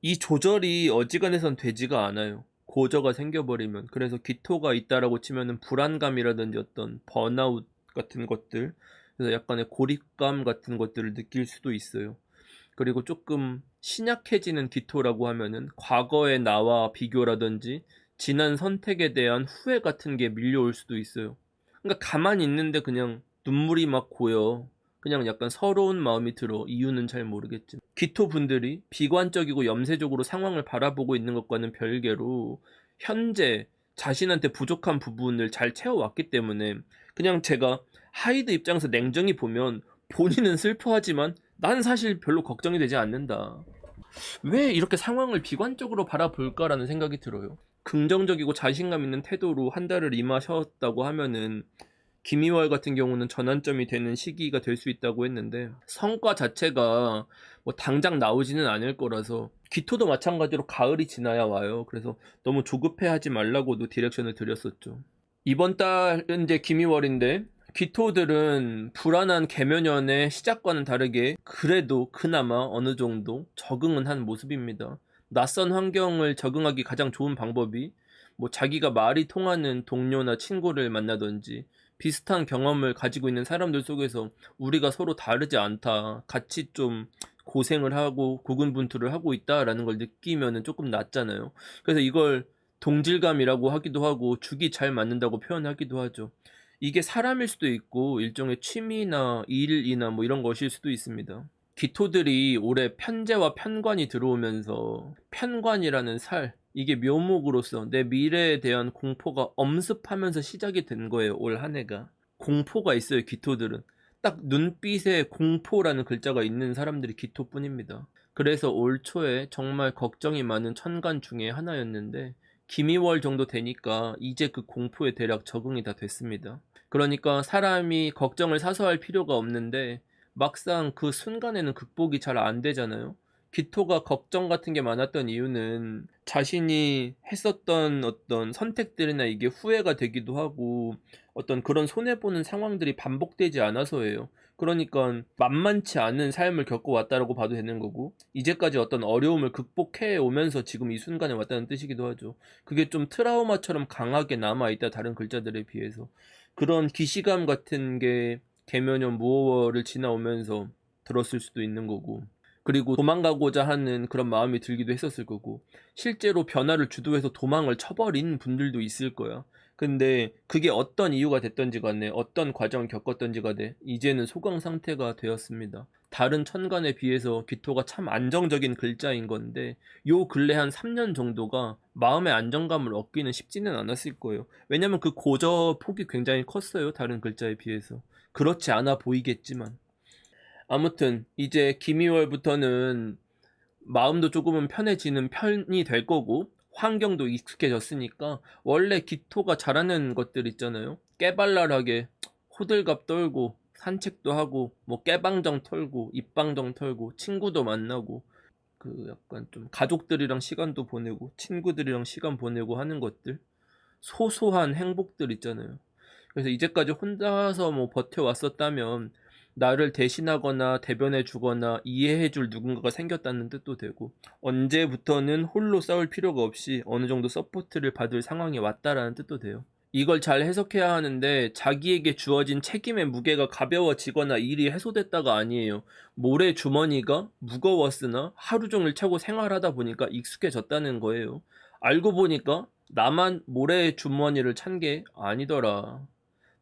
이 조절이 어지간해선 되지가 않아요. 고저가 생겨버리면. 그래서 기토가 있다라고 치면은 불안감이라든지 어떤 번아웃 같은 것들, 그래서 약간의 고립감 같은 것들을 느낄 수도 있어요. 그리고 조금 신약해지는 기토라고 하면은 과거의 나와 비교라든지 지난 선택에 대한 후회 같은 게 밀려올 수도 있어요. 그러니까 가만히 있는데 그냥 눈물이 막 고여. 그냥 약간 서러운 마음이 들어. 이유는 잘 모르겠지만. 기토 분들이 비관적이고 염세적으로 상황을 바라보고 있는 것과는 별개로 현재 자신한테 부족한 부분을 잘 채워왔기 때문에 그냥 제가 하이드 입장에서 냉정히 보면 본인은 슬퍼하지만 난 사실 별로 걱정이 되지 않는다. 왜 이렇게 상황을 비관적으로 바라볼까라는 생각이 들어요. 긍정적이고 자신감 있는 태도로 한 달을 임하셨다고 하면은 김희월 같은 경우는 전환점이 되는 시기가 될 수 있다고 했는데 성과 자체가 뭐 당장 나오지는 않을 거라서 기토도 마찬가지로 가을이 지나야 와요. 그래서 너무 조급해하지 말라고도 디렉션을 드렸었죠. 이번 달은 이제 김희월인데 기토들은 불안한 계면연의 시작과는 다르게 그래도 그나마 어느 정도 적응은 한 모습입니다. 낯선 환경을 적응하기 가장 좋은 방법이 뭐 자기가 말이 통하는 동료나 친구를 만나든지 비슷한 경험을 가지고 있는 사람들 속에서 우리가 서로 다르지 않다. 같이 좀 고생을 하고 고군분투를 하고 있다라는 걸 느끼면은 조금 낫잖아요. 그래서 이걸 동질감이라고 하기도 하고 죽이 잘 맞는다고 표현하기도 하죠. 이게 사람일 수도 있고 일종의 취미나 일이나 뭐 이런 것일 수도 있습니다. 기토들이 올해 편재와 편관이 들어오면서 편관이라는 살, 이게 묘목으로서 내 미래에 대한 공포가 엄습하면서 시작이 된 거예요. 올 한 해가. 공포가 있어요, 기토들은. 딱 눈빛에 공포라는 글자가 있는 사람들이 기토뿐입니다. 그래서 올 초에 정말 걱정이 많은 천간 중에 하나였는데 김이월 정도 되니까 이제 그 공포에 대략 적응이 다 됐습니다. 그러니까 사람이 걱정을 사서 할 필요가 없는데 막상 그 순간에는 극복이 잘 안 되잖아요. 기토가 걱정 같은 게 많았던 이유는 자신이 했었던 어떤 선택들이나 이게 후회가 되기도 하고 어떤 그런 손해보는 상황들이 반복되지 않아서예요. 그러니까 만만치 않은 삶을 겪어왔다라고 봐도 되는 거고 이제까지 어떤 어려움을 극복해 오면서 지금 이 순간에 왔다는 뜻이기도 하죠. 그게 좀 트라우마처럼 강하게 남아있다, 다른 글자들에 비해서. 그런 기시감 같은 게 개면역 무호월을 지나오면서 들었을 수도 있는 거고, 그리고 도망가고자 하는 그런 마음이 들기도 했었을 거고, 실제로 변화를 주도해서 도망을 쳐버린 분들도 있을 거야. 근데 그게 어떤 이유가 됐던지 간에, 어떤 과정을 겪었던지 간에 이제는 소강 상태가 되었습니다. 다른 천간에 비해서 기토가 참 안정적인 글자인 건데, 요 근래 한 3년 정도가 마음의 안정감을 얻기는 쉽지는 않았을 거예요. 왜냐면 그 고저 폭이 굉장히 컸어요, 다른 글자에 비해서. 그렇지 않아 보이겠지만. 아무튼 이제 김이월부터는 마음도 조금은 편해지는 편이 될 거고, 환경도 익숙해졌으니까 원래 기토가 잘하는 것들 있잖아요. 깨발랄하게 호들갑 떨고 산책도 하고 뭐 깨방정 털고 입방정 털고 친구도 만나고, 그 약간 좀 가족들이랑 시간도 보내고 친구들이랑 시간 보내고 하는 것들, 소소한 행복들 있잖아요. 그래서 이제까지 혼자서 뭐 버텨왔었다면 나를 대신하거나 대변해 주거나 이해해 줄 누군가가 생겼다는 뜻도 되고, 언제부터는 홀로 싸울 필요가 없이 어느 정도 서포트를 받을 상황이 왔다라는 뜻도 돼요. 이걸 잘 해석해야 하는데, 자기에게 주어진 책임의 무게가 가벼워지거나 일이 해소됐다가 아니에요. 모래 주머니가 무거웠으나 하루 종일 차고 생활하다 보니까 익숙해졌다는 거예요. 알고 보니까 나만 모래 주머니를 찬 게 아니더라,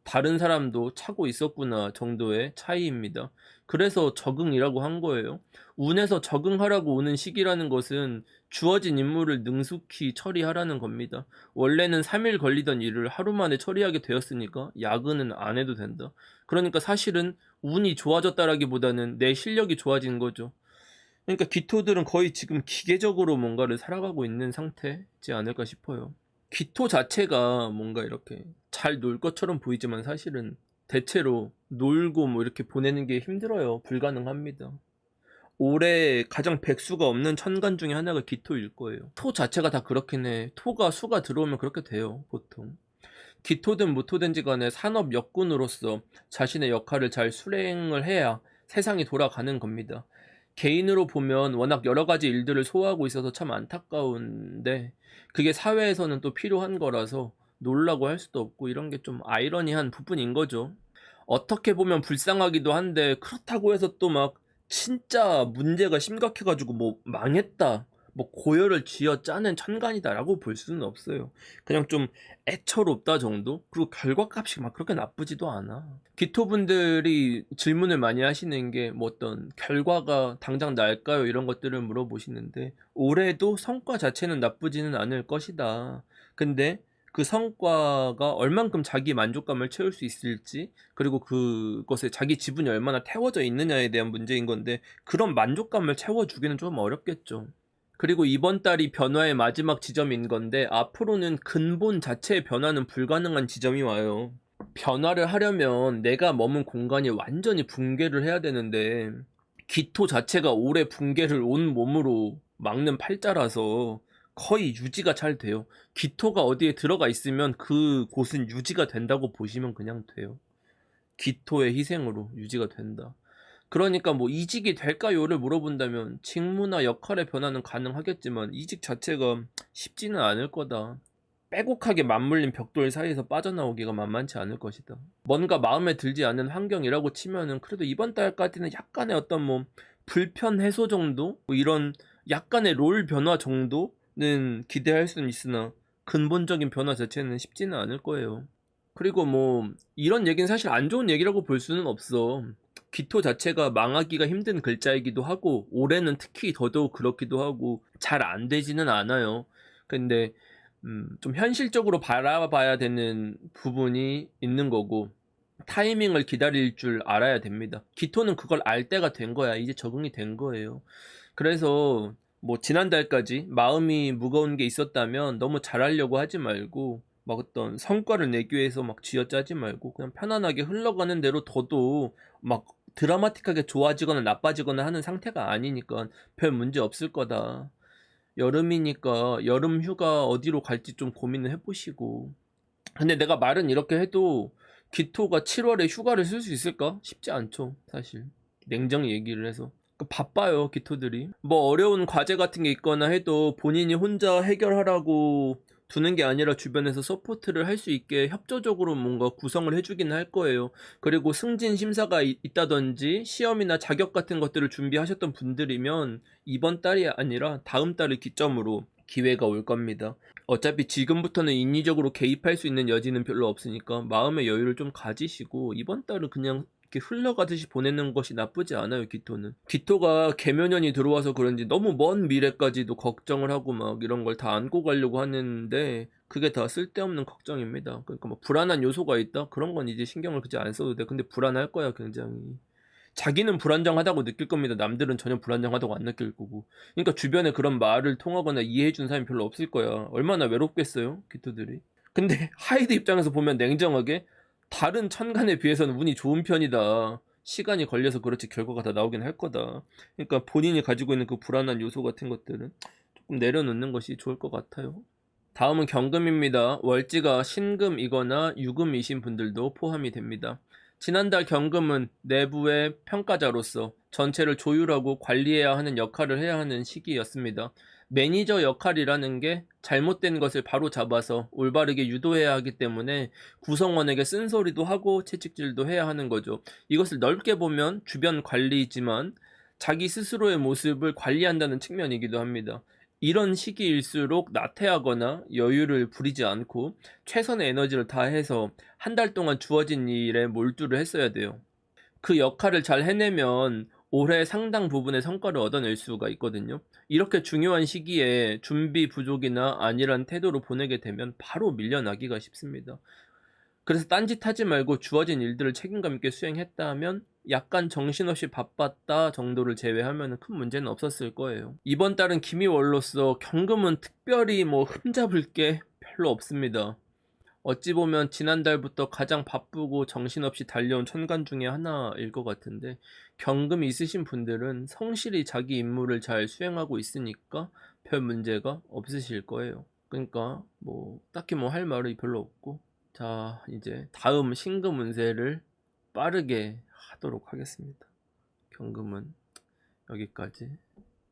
다른 사람도 차고 있었구나 정도의 차이입니다. 그래서 적응이라고 한 거예요. 운에서 적응하라고 오는 시기라는 것은 주어진 임무를 능숙히 처리하라는 겁니다. 원래는 3일 걸리던 일을 하루 만에 처리하게 되었으니까 야근은 안 해도 된다. 그러니까 사실은 운이 좋아졌다라기보다는 내 실력이 좋아진 거죠. 그러니까 기토들은 거의 지금 기계적으로 뭔가를 살아가고 있는 상태지 않을까 싶어요. 기토 자체가 뭔가 이렇게 잘 놀 것처럼 보이지만 사실은 대체로 놀고 뭐 이렇게 보내는 게 힘들어요. 불가능합니다. 올해 가장 백수가 없는 천간 중에 하나가 기토일 거예요. 토 자체가 다 그렇긴 해. 토가 수가 들어오면 그렇게 돼요, 보통. 기토든 무토든지 간에 산업 역군으로서 자신의 역할을 잘 수행을 해야 세상이 돌아가는 겁니다. 개인으로 보면 워낙 여러 가지 일들을 소화하고 있어서 참 안타까운데, 그게 사회에서는 또 필요한 거라서 놀라고 할 수도 없고, 이런 게 좀 아이러니한 부분인 거죠. 어떻게 보면 불쌍하기도 한데, 그렇다고 해서 또 막 진짜 문제가 심각해가지고 뭐 망했다, 뭐 고열을 쥐어짜는 천간이다라고 볼 수는 없어요. 그냥 좀 애처롭다 정도? 그리고 결과값이 막 그렇게 나쁘지도 않아. 기토분들이 질문을 많이 하시는 게 뭐 어떤 결과가 당장 날까요? 이런 것들을 물어보시는데, 올해도 성과 자체는 나쁘지는 않을 것이다. 근데 그 성과가 얼만큼 자기 만족감을 채울 수 있을지, 그리고 그것에 자기 지분이 얼마나 태워져 있느냐에 대한 문제인 건데, 그런 만족감을 채워주기는 좀 어렵겠죠. 그리고 이번 달이 변화의 마지막 지점인 건데, 앞으로는 근본 자체의 변화는 불가능한 지점이 와요. 변화를 하려면 내가 머문 공간이 완전히 붕괴를 해야 되는데, 기토 자체가 오래 붕괴를 온 몸으로 막는 팔자라서 거의 유지가 잘 돼요. 기토가 어디에 들어가 있으면 그 곳은 유지가 된다고 보시면 그냥 돼요. 기토의 희생으로 유지가 된다. 그러니까 뭐 이직이 될까요를 물어본다면 직무나 역할의 변화는 가능하겠지만 이직 자체가 쉽지는 않을 거다. 빼곡하게 맞물린 벽돌 사이에서 빠져나오기가 만만치 않을 것이다. 뭔가 마음에 들지 않는 환경이라고 치면은 그래도 이번 달까지는 약간의 어떤 뭐 불편 해소 정도? 뭐 이런 약간의 롤 변화 정도는 기대할 수는 있으나 근본적인 변화 자체는 쉽지는 않을 거예요. 그리고 뭐 이런 얘기는 사실 안 좋은 얘기라고 볼 수는 없어. 기토 자체가 망하기가 힘든 글자이기도 하고, 올해는 특히 더더욱 그렇기도 하고 잘 안 되지는 않아요. 근데 좀 현실적으로 바라봐야 되는 부분이 있는 거고, 타이밍을 기다릴 줄 알아야 됩니다. 기토는 그걸 알 때가 된 거야. 이제 적응이 된 거예요. 그래서 뭐 지난달까지 마음이 무거운 게 있었다면 너무 잘하려고 하지 말고, 막 어떤 성과를 내기 위해서 막 쥐어짜지 말고 그냥 편안하게 흘러가는 대로 둬도 막 드라마틱하게 좋아지거나 나빠지거나 하는 상태가 아니니까 별 문제 없을 거다. 여름이니까 여름 휴가 어디로 갈지 좀 고민을 해보시고. 근데 내가 말은 이렇게 해도 기토가 7월에 휴가를 쓸 수 있을까? 쉽지 않죠, 사실. 냉정히 얘기를 해서. 바빠요, 기토들이. 뭐 어려운 과제 같은 게 있거나 해도 본인이 혼자 해결하라고 두는 게 아니라 주변에서 서포트를 할 수 있게 협조적으로 뭔가 구성을 해 주긴 할 거예요. 그리고 승진 심사가 있다든지 시험이나 자격 같은 것들을 준비하셨던 분들이면 이번 달이 아니라 다음 달을 기점으로 기회가 올 겁니다. 어차피 지금부터는 인위적으로 개입할 수 있는 여지는 별로 없으니까 마음의 여유를 좀 가지시고 이번 달은 그냥 이렇게 흘러가듯이 보내는 것이 나쁘지 않아요, 기토는. 기토가 계묘년이 들어와서 그런지 너무 먼 미래까지도 걱정을 하고 막 이런 걸 다 안고 가려고 하는데 그게 다 쓸데없는 걱정입니다. 그러니까 뭐 불안한 요소가 있다? 그런 건 이제 신경을 그지 안 써도 돼. 근데 불안할 거야, 굉장히. 자기는 불안정하다고 느낄 겁니다. 남들은 전혀 불안정하다고 안 느낄 거고. 그러니까 주변에 그런 말을 통하거나 이해해 준 사람이 별로 없을 거야. 얼마나 외롭겠어요, 기토들이. 근데 하이드 입장에서 보면 냉정하게 다른 천간에 비해서는 운이 좋은 편이다. 시간이 걸려서 그렇지 결과가 다 나오긴 할 거다. 그러니까 본인이 가지고 있는 그 불안한 요소 같은 것들은 조금 내려놓는 것이 좋을 것 같아요. 다음은 경금입니다. 월지가 신금이거나 유금이신 분들도 포함이 됩니다. 지난달 경금은 내부의 평가자로서 전체를 조율하고 관리해야 하는 역할을 해야 하는 시기였습니다. 매니저 역할이라는 게 잘못된 것을 바로 잡아서 올바르게 유도해야 하기 때문에 구성원에게 쓴소리도 하고 채찍질도 해야 하는 거죠. 이것을 넓게 보면 주변 관리이지만 자기 스스로의 모습을 관리한다는 측면이기도 합니다. 이런 시기일수록 나태하거나 여유를 부리지 않고 최선의 에너지를 다해서 한 달 동안 주어진 일에 몰두를 했어야 돼요. 그 역할을 잘 해내면 올해 상당 부분의 성과를 얻어낼 수가 있거든요. 이렇게 중요한 시기에 준비 부족이나 안일한 태도로 보내게 되면 바로 밀려나기가 쉽습니다. 그래서 딴짓하지 말고 주어진 일들을 책임감 있게 수행했다면 약간 정신없이 바빴다 정도를 제외하면 큰 문제는 없었을 거예요. 이번 달은 기미월로서 경금은 특별히 뭐 흠잡을 게 별로 없습니다. 어찌 보면 지난달부터 가장 바쁘고 정신없이 달려온 천간 중에 하나일 것 같은데 경금이 있으신 분들은 성실히 자기 임무를 잘 수행하고 있으니까 별 문제가 없으실 거예요. 그러니까 뭐 딱히 뭐 할 말이 별로 없고, 자 이제 다음 신금 운세를 빠르게 하도록 하겠습니다. 경금은 여기까지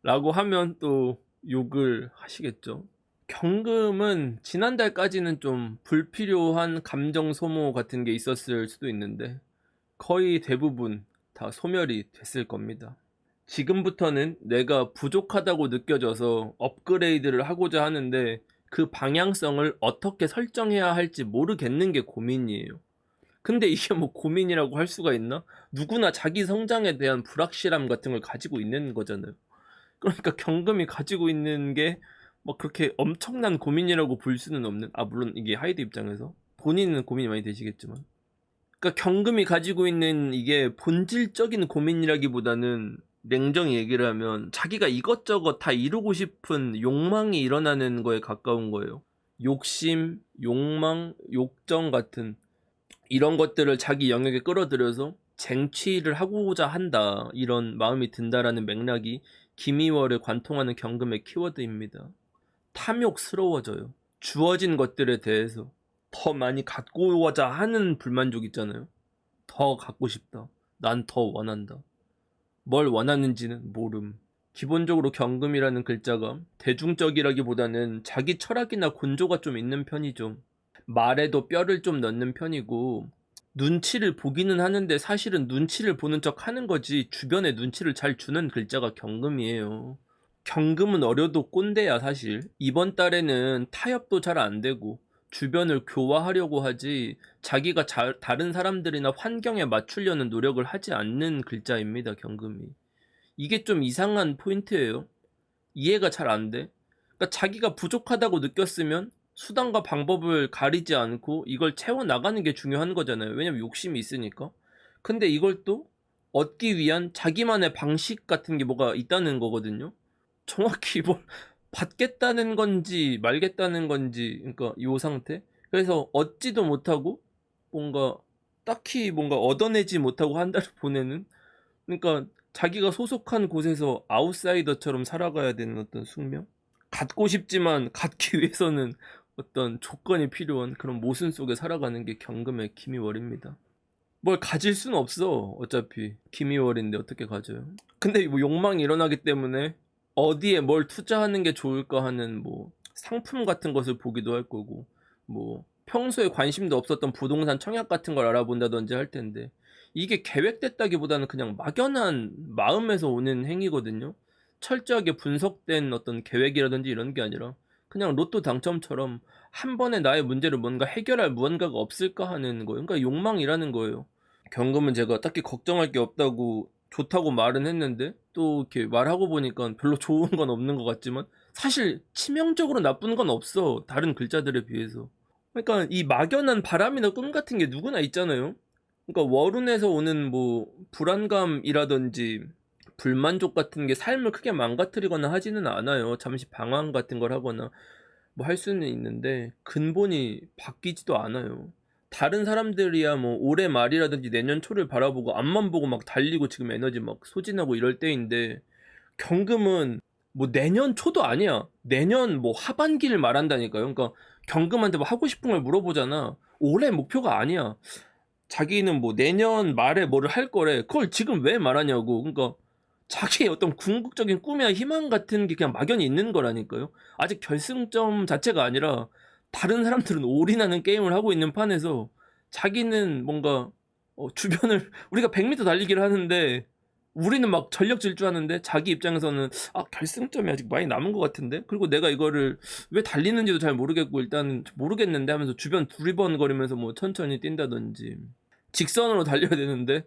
라고 하면 또 욕을 하시겠죠. 경금은 지난달까지는 좀 불필요한 감정 소모 같은 게 있었을 수도 있는데 거의 대부분 다 소멸이 됐을 겁니다. 지금부터는 내가 부족하다고 느껴져서 업그레이드를 하고자 하는데 그 방향성을 어떻게 설정해야 할지 모르겠는 게 고민이에요. 근데 이게 뭐 고민이라고 할 수가 있나? 누구나 자기 성장에 대한 불확실함 같은 걸 가지고 있는 거잖아요. 그러니까 경금이 가지고 있는 게 뭐 그렇게 엄청난 고민이라고 볼 수는 없는, 물론 이게 하이드 입장에서 본인은 고민이 많이 되시겠지만, 그러니까 경금이 가지고 있는 이게 본질적인 고민이라기보다는 냉정히 얘기를 하면 자기가 이것저것 다 이루고 싶은 욕망이 일어나는 거에 가까운 거예요. 욕심, 욕망, 욕정 같은 이런 것들을 자기 영역에 끌어들여서 쟁취를 하고자 한다, 이런 마음이 든다라는 맥락이 기미월을 관통하는 경금의 키워드입니다. 탐욕스러워져요. 주어진 것들에 대해서 더 많이 갖고자 하는 불만족 있잖아요. 더 갖고 싶다. 난 더 원한다. 뭘 원하는지는 모름. 기본적으로 경금이라는 글자가 대중적이라기보다는 자기 철학이나 곤조가 좀 있는 편이죠. 말에도 뼈를 좀 넣는 편이고 눈치를 보기는 하는데 사실은 눈치를 보는 척 하는 거지 주변에 눈치를 잘 주는 글자가 경금이에요. 경금은 어려도 꼰대야 사실. 이번 달에는 타협도 잘 안 되고 주변을 교화하려고 하지 자기가 다른 사람들이나 환경에 맞추려는 노력을 하지 않는 글자입니다, 경금이. 이게 좀 이상한 포인트예요. 이해가 잘 안 돼. 그러니까 자기가 부족하다고 느꼈으면 수단과 방법을 가리지 않고 이걸 채워나가는 게 중요한 거잖아요. 왜냐면 욕심이 있으니까. 근데 이걸 또 얻기 위한 자기만의 방식 같은 게 뭐가 있다는 거거든요. 정확히 뭘 받겠다는 건지 말겠다는 건지, 그러니까 요 상태. 그래서 얻지도 못하고 뭔가 딱히 뭔가 얻어내지 못하고 한 달을 보내는, 그러니까 자기가 소속한 곳에서 아웃사이더처럼 살아가야 되는 어떤 숙명? 갖고 싶지만 갖기 위해서는 어떤 조건이 필요한 그런 모순 속에 살아가는 게 경금의 기미월입니다. 뭘 가질 수는 없어. 어차피 기미월인데 어떻게 가져요. 근데 뭐 욕망이 일어나기 때문에 어디에 뭘 투자하는 게 좋을까 하는 뭐 상품 같은 것을 보기도 할 거고, 뭐 평소에 관심도 없었던 부동산 청약 같은 걸 알아본다든지 할 텐데, 이게 계획됐다기보다는 그냥 막연한 마음에서 오는 행위거든요. 철저하게 분석된 어떤 계획이라든지 이런 게 아니라 그냥 로또 당첨처럼 한 번에 나의 문제를 뭔가 해결할 무언가가 없을까 하는 거예요. 그러니까 욕망이라는 거예요. 경금은 제가 딱히 걱정할 게 없다고 좋다고 말은 했는데, 또 이렇게 말하고 보니까 별로 좋은 건 없는 것 같지만 사실 치명적으로 나쁜 건 없어, 다른 글자들에 비해서. 그러니까 이 막연한 바람이나 꿈 같은 게 누구나 있잖아요. 그러니까 월운에서 오는 뭐 불안감이라든지 불만족 같은 게 삶을 크게 망가뜨리거나 하지는 않아요. 잠시 방황 같은 걸 하거나 뭐 할 수는 있는데 근본이 바뀌지도 않아요. 다른 사람들이야 뭐 올해 말이라든지 내년 초를 바라보고 앞만 보고 막 달리고 지금 에너지 막 소진하고 이럴 때인데, 경금은 뭐 내년 초도 아니야. 내년 뭐 하반기를 말한다니까요. 그러니까 경금한테 뭐 하고 싶은 걸 물어보잖아. 올해 목표가 아니야. 자기는 뭐 내년 말에 뭐를 할 거래. 그걸 지금 왜 말하냐고. 그러니까 자기의 어떤 궁극적인 꿈이나 희망 같은 게 그냥 막연히 있는 거라니까요. 아직 결승점 자체가 아니라 다른 사람들은 올인하는 게임을 하고 있는 판에서 자기는 뭔가 주변을 우리가 100m 달리기를 하는데 우리는 막 전력 질주하는데 자기 입장에서는 결승점이 아직 많이 남은 것 같은데, 그리고 내가 이거를 왜 달리는지도 잘 모르겠고 일단 모르겠는데 하면서 주변 두리번거리면서 뭐 천천히 뛴다든지, 직선으로 달려야 되는데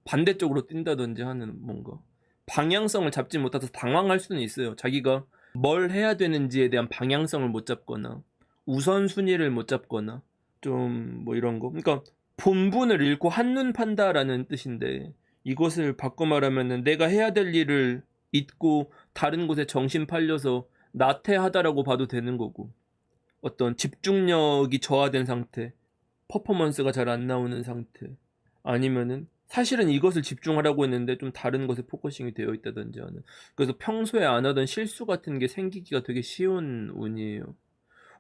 반대쪽으로 뛴다든지 하는, 뭔가 방향성을 잡지 못해서 당황할 수는 있어요. 자기가 뭘 해야 되는지에 대한 방향성을 못 잡거나 우선순위를 못 잡거나 좀 뭐 이런 거. 그러니까 본분을 잃고 한눈 판다라는 뜻인데, 이것을 바꿔 말하면은 내가 해야 될 일을 잊고 다른 곳에 정신 팔려서 나태하다라고 봐도 되는 거고, 어떤 집중력이 저하된 상태, 퍼포먼스가 잘 안 나오는 상태, 아니면은 사실은 이것을 집중하라고 했는데 좀 다른 것에 포커싱이 되어 있다든지 하는, 그래서 평소에 안 하던 실수 같은 게 생기기가 되게 쉬운 운이에요.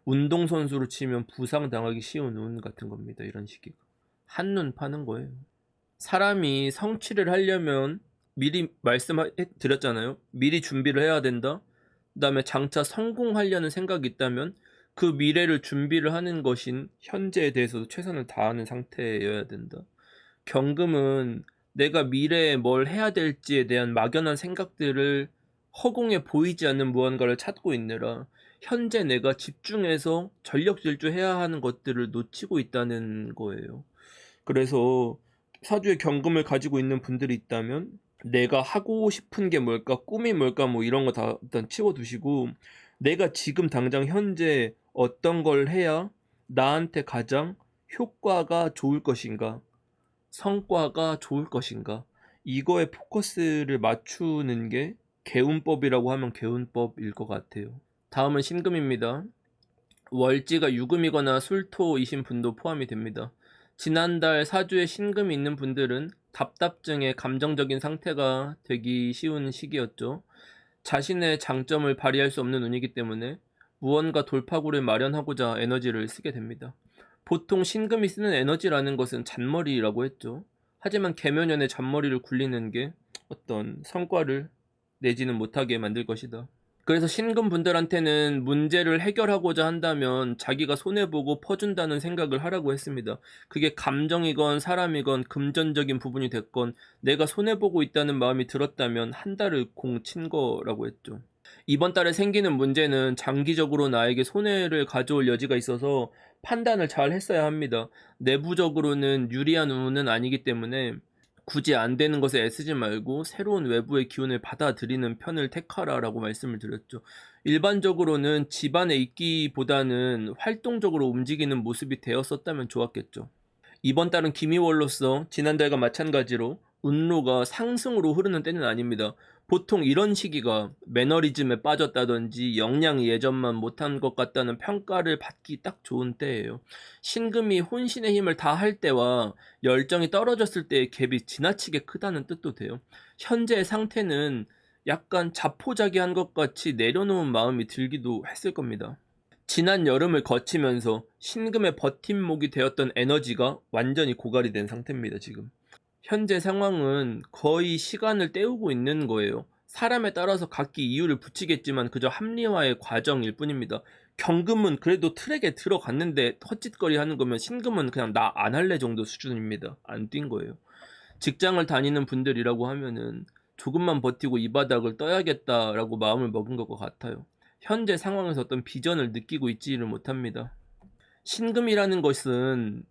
운동선수로 치면 부상당하기 쉬운 운 같은 겁니다. 이런 시기가 한눈 파는 거예요. 사람이 성취를 하려면 미리 말씀드렸잖아요. 미리 준비를 해야 된다. 그 다음에 장차 성공하려는 생각이 있다면 그 미래를 준비를 하는 것인 현재에 대해서도 최선을 다하는 상태여야 된다. 경금은 내가 미래에 뭘 해야 될지에 대한 막연한 생각들을 허공에 보이지 않는 무언가를 찾고 있느라 현재 내가 집중해서 전력 질주해야 하는 것들을 놓치고 있다는 거예요. 그래서 사주에 경금을 가지고 있는 분들이 있다면 내가 하고 싶은 게 뭘까, 꿈이 뭘까, 뭐 이런 거 다 일단 치워두시고, 내가 지금 당장 현재 어떤 걸 해야 나한테 가장 효과가 좋을 것인가, 성과가 좋을 것인가, 이거에 포커스를 맞추는 게 개운법이라고 하면 개운법일 것 같아요. 다음은 신금입니다. 월지가 유금이거나 술토이신 분도 포함이 됩니다. 지난달 사주에 신금이 있는 분들은 답답증에 감정적인 상태가 되기 쉬운 시기였죠. 자신의 장점을 발휘할 수 없는 운이기 때문에 무언가 돌파구를 마련하고자 에너지를 쓰게 됩니다. 보통 신금이 쓰는 에너지라는 것은 잔머리라고 했죠. 하지만 계면연의 잔머리를 굴리는 게 어떤 성과를 내지는 못하게 만들 것이다. 그래서 신금 분들한테는 문제를 해결하고자 한다면 자기가 손해보고 퍼준다는 생각을 하라고 했습니다. 그게 감정이건 사람이건 금전적인 부분이 됐건 내가 손해보고 있다는 마음이 들었다면 한 달을 공 친 거라고 했죠. 이번 달에 생기는 문제는 장기적으로 나에게 손해를 가져올 여지가 있어서 판단을 잘 했어야 합니다. 내부적으로는 유리한 운은 아니기 때문에 굳이 안 되는 것에 애쓰지 말고 새로운 외부의 기운을 받아들이는 편을 택하라라고 말씀을 드렸죠. 일반적으로는 집안에 있기보다는 활동적으로 움직이는 모습이 되었었다면 좋았겠죠. 이번 달은 기미월로서 지난달과 마찬가지로 운로가 상승으로 흐르는 때는 아닙니다. 보통 이런 시기가 매너리즘에 빠졌다든지 역량이 예전만 못한 것 같다는 평가를 받기 딱 좋은 때예요. 신금이 혼신의 힘을 다할 때와 열정이 떨어졌을 때의 갭이 지나치게 크다는 뜻도 돼요. 현재의 상태는 약간 자포자기한 것 같이 내려놓은 마음이 들기도 했을 겁니다. 지난 여름을 거치면서 신금의 버팀목이 되었던 에너지가 완전히 고갈이 된 상태입니다, 지금. 현재 상황은 거의 시간을 때우고 있는 거예요. 사람에 따라서 각기 이유를 붙이겠지만 그저 합리화의 과정일 뿐입니다. 경금은 그래도 트랙에 들어갔는데 헛짓거리 하는 거면 신금은 그냥 나 안 할래 정도 수준입니다. 안 뛴 거예요. 직장을 다니는 분들이라고 하면은 조금만 버티고 이 바닥을 떠야겠다라고 마음을 먹은 것 같아요. 현재 상황에서 어떤 비전을 느끼고 있지를 못합니다. 신금이라는 것은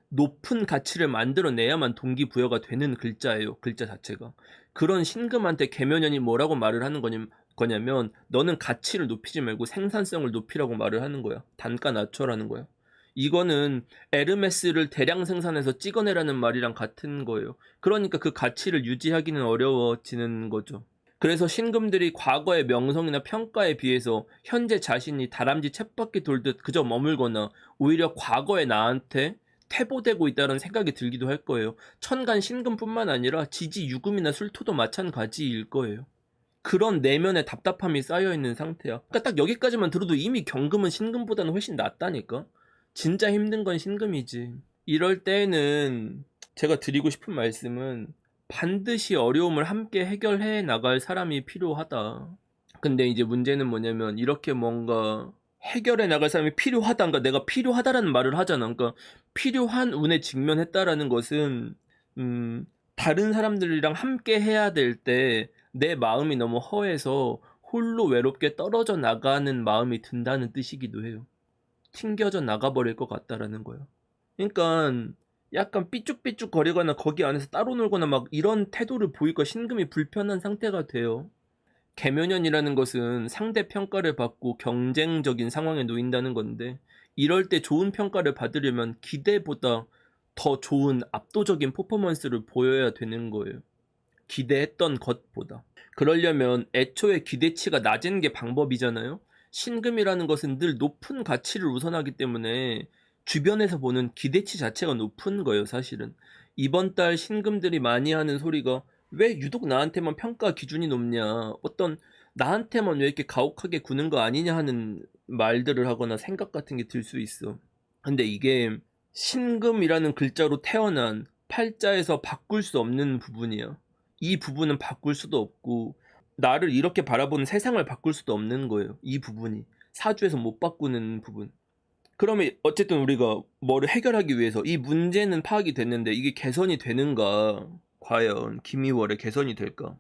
높은 가치를 만들어내야만 동기부여가 되는 글자예요. 글자 자체가. 그런 신금한테 계면연이 뭐라고 말을 하는 거냐면 너는 가치를 높이지 말고 생산성을 높이라고 말을 하는 거야. 단가 낮춰라는 거야. 이거는 에르메스를 대량 생산해서 찍어내라는 말이랑 같은 거예요. 그러니까 그 가치를 유지하기는 어려워지는 거죠. 그래서 신금들이 과거의 명성이나 평가에 비해서 현재 자신이 다람쥐 쳇바퀴 돌듯 그저 머물거나 오히려 과거의 나한테 퇴보되고 있다는 생각이 들기도 할 거예요. 천간 신금뿐만 아니라 지지 유금이나 술토도 마찬가지일 거예요. 그런 내면의 답답함이 쌓여있는 상태야. 그러니까 딱 여기까지만 들어도 이미 경금은 신금보다는 훨씬 낫다니까. 진짜 힘든 건 신금이지. 이럴 때는 제가 드리고 싶은 말씀은 반드시 어려움을 함께 해결해 나갈 사람이 필요하다. 근데 이제 문제는 뭐냐면 이렇게 뭔가 해결해 나갈 사람이 필요하다. 그러니까 내가 필요하다라는 말을 하잖아. 그러니까 필요한 운에 직면했다라는 것은 다른 사람들이랑 함께 해야 될 때 내 마음이 너무 허해서 홀로 외롭게 떨어져 나가는 마음이 든다는 뜻이기도 해요. 튕겨져 나가버릴 것 같다라는 거예요. 그러니까 약간 삐죽삐죽 거리거나 거기 안에서 따로 놀거나 막 이런 태도를 보이니까 신금이 불편한 상태가 돼요. 계면연이라는 것은 상대 평가를 받고 경쟁적인 상황에 놓인다는 건데 이럴 때 좋은 평가를 받으려면 기대보다 더 좋은 압도적인 퍼포먼스를 보여야 되는 거예요. 기대했던 것보다. 그러려면 애초에 기대치가 낮은 게 방법이잖아요. 신금이라는 것은 늘 높은 가치를 우선하기 때문에 주변에서 보는 기대치 자체가 높은 거예요, 사실은. 이번 달 신금들이 많이 하는 소리가 왜 유독 나한테만 평가 기준이 높냐, 어떤 나한테만 왜 이렇게 가혹하게 구는 거 아니냐 하는 말들을 하거나 생각 같은 게 들 수 있어. 근데 이게 신금이라는 글자로 태어난 팔자에서 바꿀 수 없는 부분이야. 이 부분은 바꿀 수도 없고 나를 이렇게 바라보는 세상을 바꿀 수도 없는 거예요. 이 부분이 사주에서 못 바꾸는 부분. 그러면 어쨌든 우리가 뭐를 해결하기 위해서 이 문제는 파악이 됐는데 이게 개선이 되는가? 과연 김이월에 개선이 될까?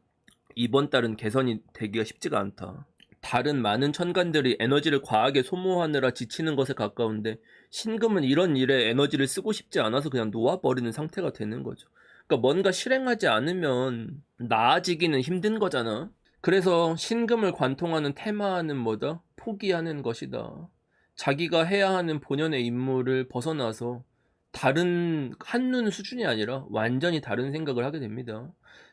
이번 달은 개선이 되기가 쉽지가 않다. 다른 많은 천간들이 에너지를 과하게 소모하느라 지치는 것에 가까운데 신금은 이런 일에 에너지를 쓰고 싶지 않아서 그냥 놓아버리는 상태가 되는 거죠. 그러니까 뭔가 실행하지 않으면 나아지기는 힘든 거잖아. 그래서 신금을 관통하는 테마는 뭐다? 포기하는 것이다. 자기가 해야 하는 본연의 임무를 벗어나서 다른 한눈 수준이 아니라 완전히 다른 생각을 하게 됩니다.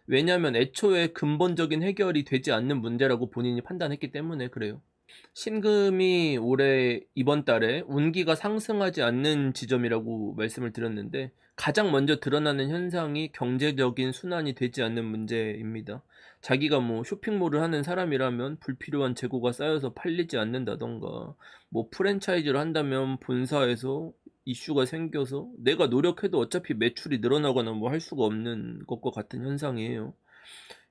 왜냐하면 애초에 근본적인 해결이 되지 않는 문제라고 본인이 판단했기 때문에 그래요. 신금이 올해 이번 달에 운기가 상승하지 않는 지점이라고 말씀을 드렸는데 가장 먼저 드러나는 현상이 경제적인 순환이 되지 않는 문제입니다. 자기가 뭐 쇼핑몰을 하는 사람이라면 불필요한 재고가 쌓여서 팔리지 않는다던가 뭐 프랜차이즈를 한다면 본사에서 이슈가 생겨서 내가 노력해도 어차피 매출이 늘어나거나 뭐 할 수가 없는 것과 같은 현상이에요.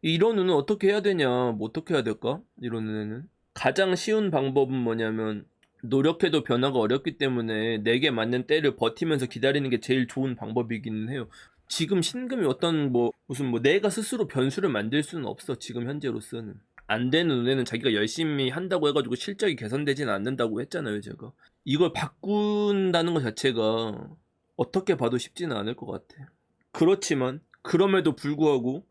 이런 눈은 어떻게 해야 되냐? 뭐 어떻게 해야 될까? 이런 눈에는 가장 쉬운 방법은 뭐냐면 노력해도 변화가 어렵기 때문에 내게 맞는 때를 버티면서 기다리는 게 제일 좋은 방법이기는 해요. 지금 신금이 어떤 뭐 무슨 뭐 내가 스스로 변수를 만들 수는 없어. 지금 현재로서는 안 되는 눈에는 자기가 열심히 한다고 해가지고 실적이 개선되지는 않는다고 했잖아요, 제가. 이걸 바꾼다는 것 자체가 어떻게 봐도 쉽지는 않을 것 같아. 그렇지만 그럼에도 불구하고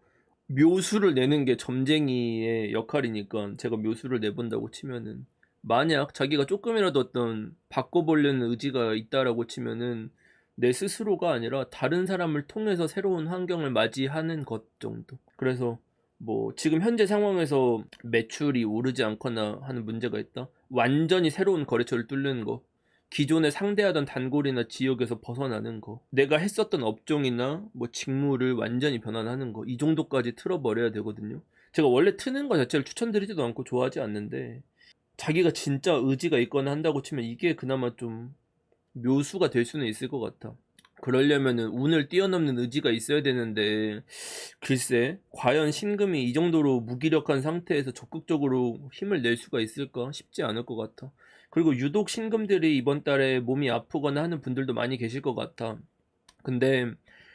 묘수를 내는 게 점쟁이의 역할이니까 제가 묘수를 내본다고 치면은 만약 자기가 조금이라도 어떤 바꿔보려는 의지가 있다라고 치면은 내 스스로가 아니라 다른 사람을 통해서 새로운 환경을 맞이하는 것 정도. 그래서 뭐 지금 현재 상황에서 매출이 오르지 않거나 하는 문제가 있다. 완전히 새로운 거래처를 뚫는 거. 기존에 상대하던 단골이나 지역에서 벗어나는 거, 내가 했었던 업종이나 뭐 직무를 완전히 변환하는 거, 이 정도까지 틀어버려야 되거든요. 제가 원래 트는 거 자체를 추천드리지도 않고 좋아하지 않는데 자기가 진짜 의지가 있거나 한다고 치면 이게 그나마 좀 묘수가 될 수는 있을 것 같아. 그러려면은 운을 뛰어넘는 의지가 있어야 되는데 글쎄 과연 신금이 이 정도로 무기력한 상태에서 적극적으로 힘을 낼 수가 있을까 싶지 않을 것 같아. 그리고 유독 신금들이 이번 달에 몸이 아프거나 하는 분들도 많이 계실 것 같아. 근데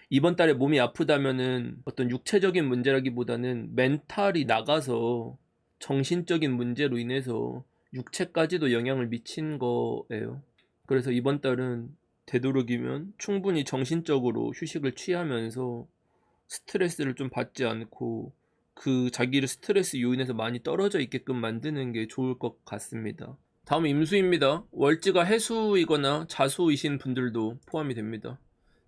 이번 달에 몸이 아프다면은 어떤 육체적인 문제라기보다는 멘탈이 나가서 정신적인 문제로 인해서 육체까지도 영향을 미친 거예요. 그래서 이번 달은 되도록이면 충분히 정신적으로 휴식을 취하면서 스트레스를 좀 받지 않고 그 자기를 스트레스 요인에서 많이 떨어져 있게끔 만드는 게 좋을 것 같습니다. 다음 임수입니다. 월지가 해수이거나 자수이신 분들도 포함이 됩니다.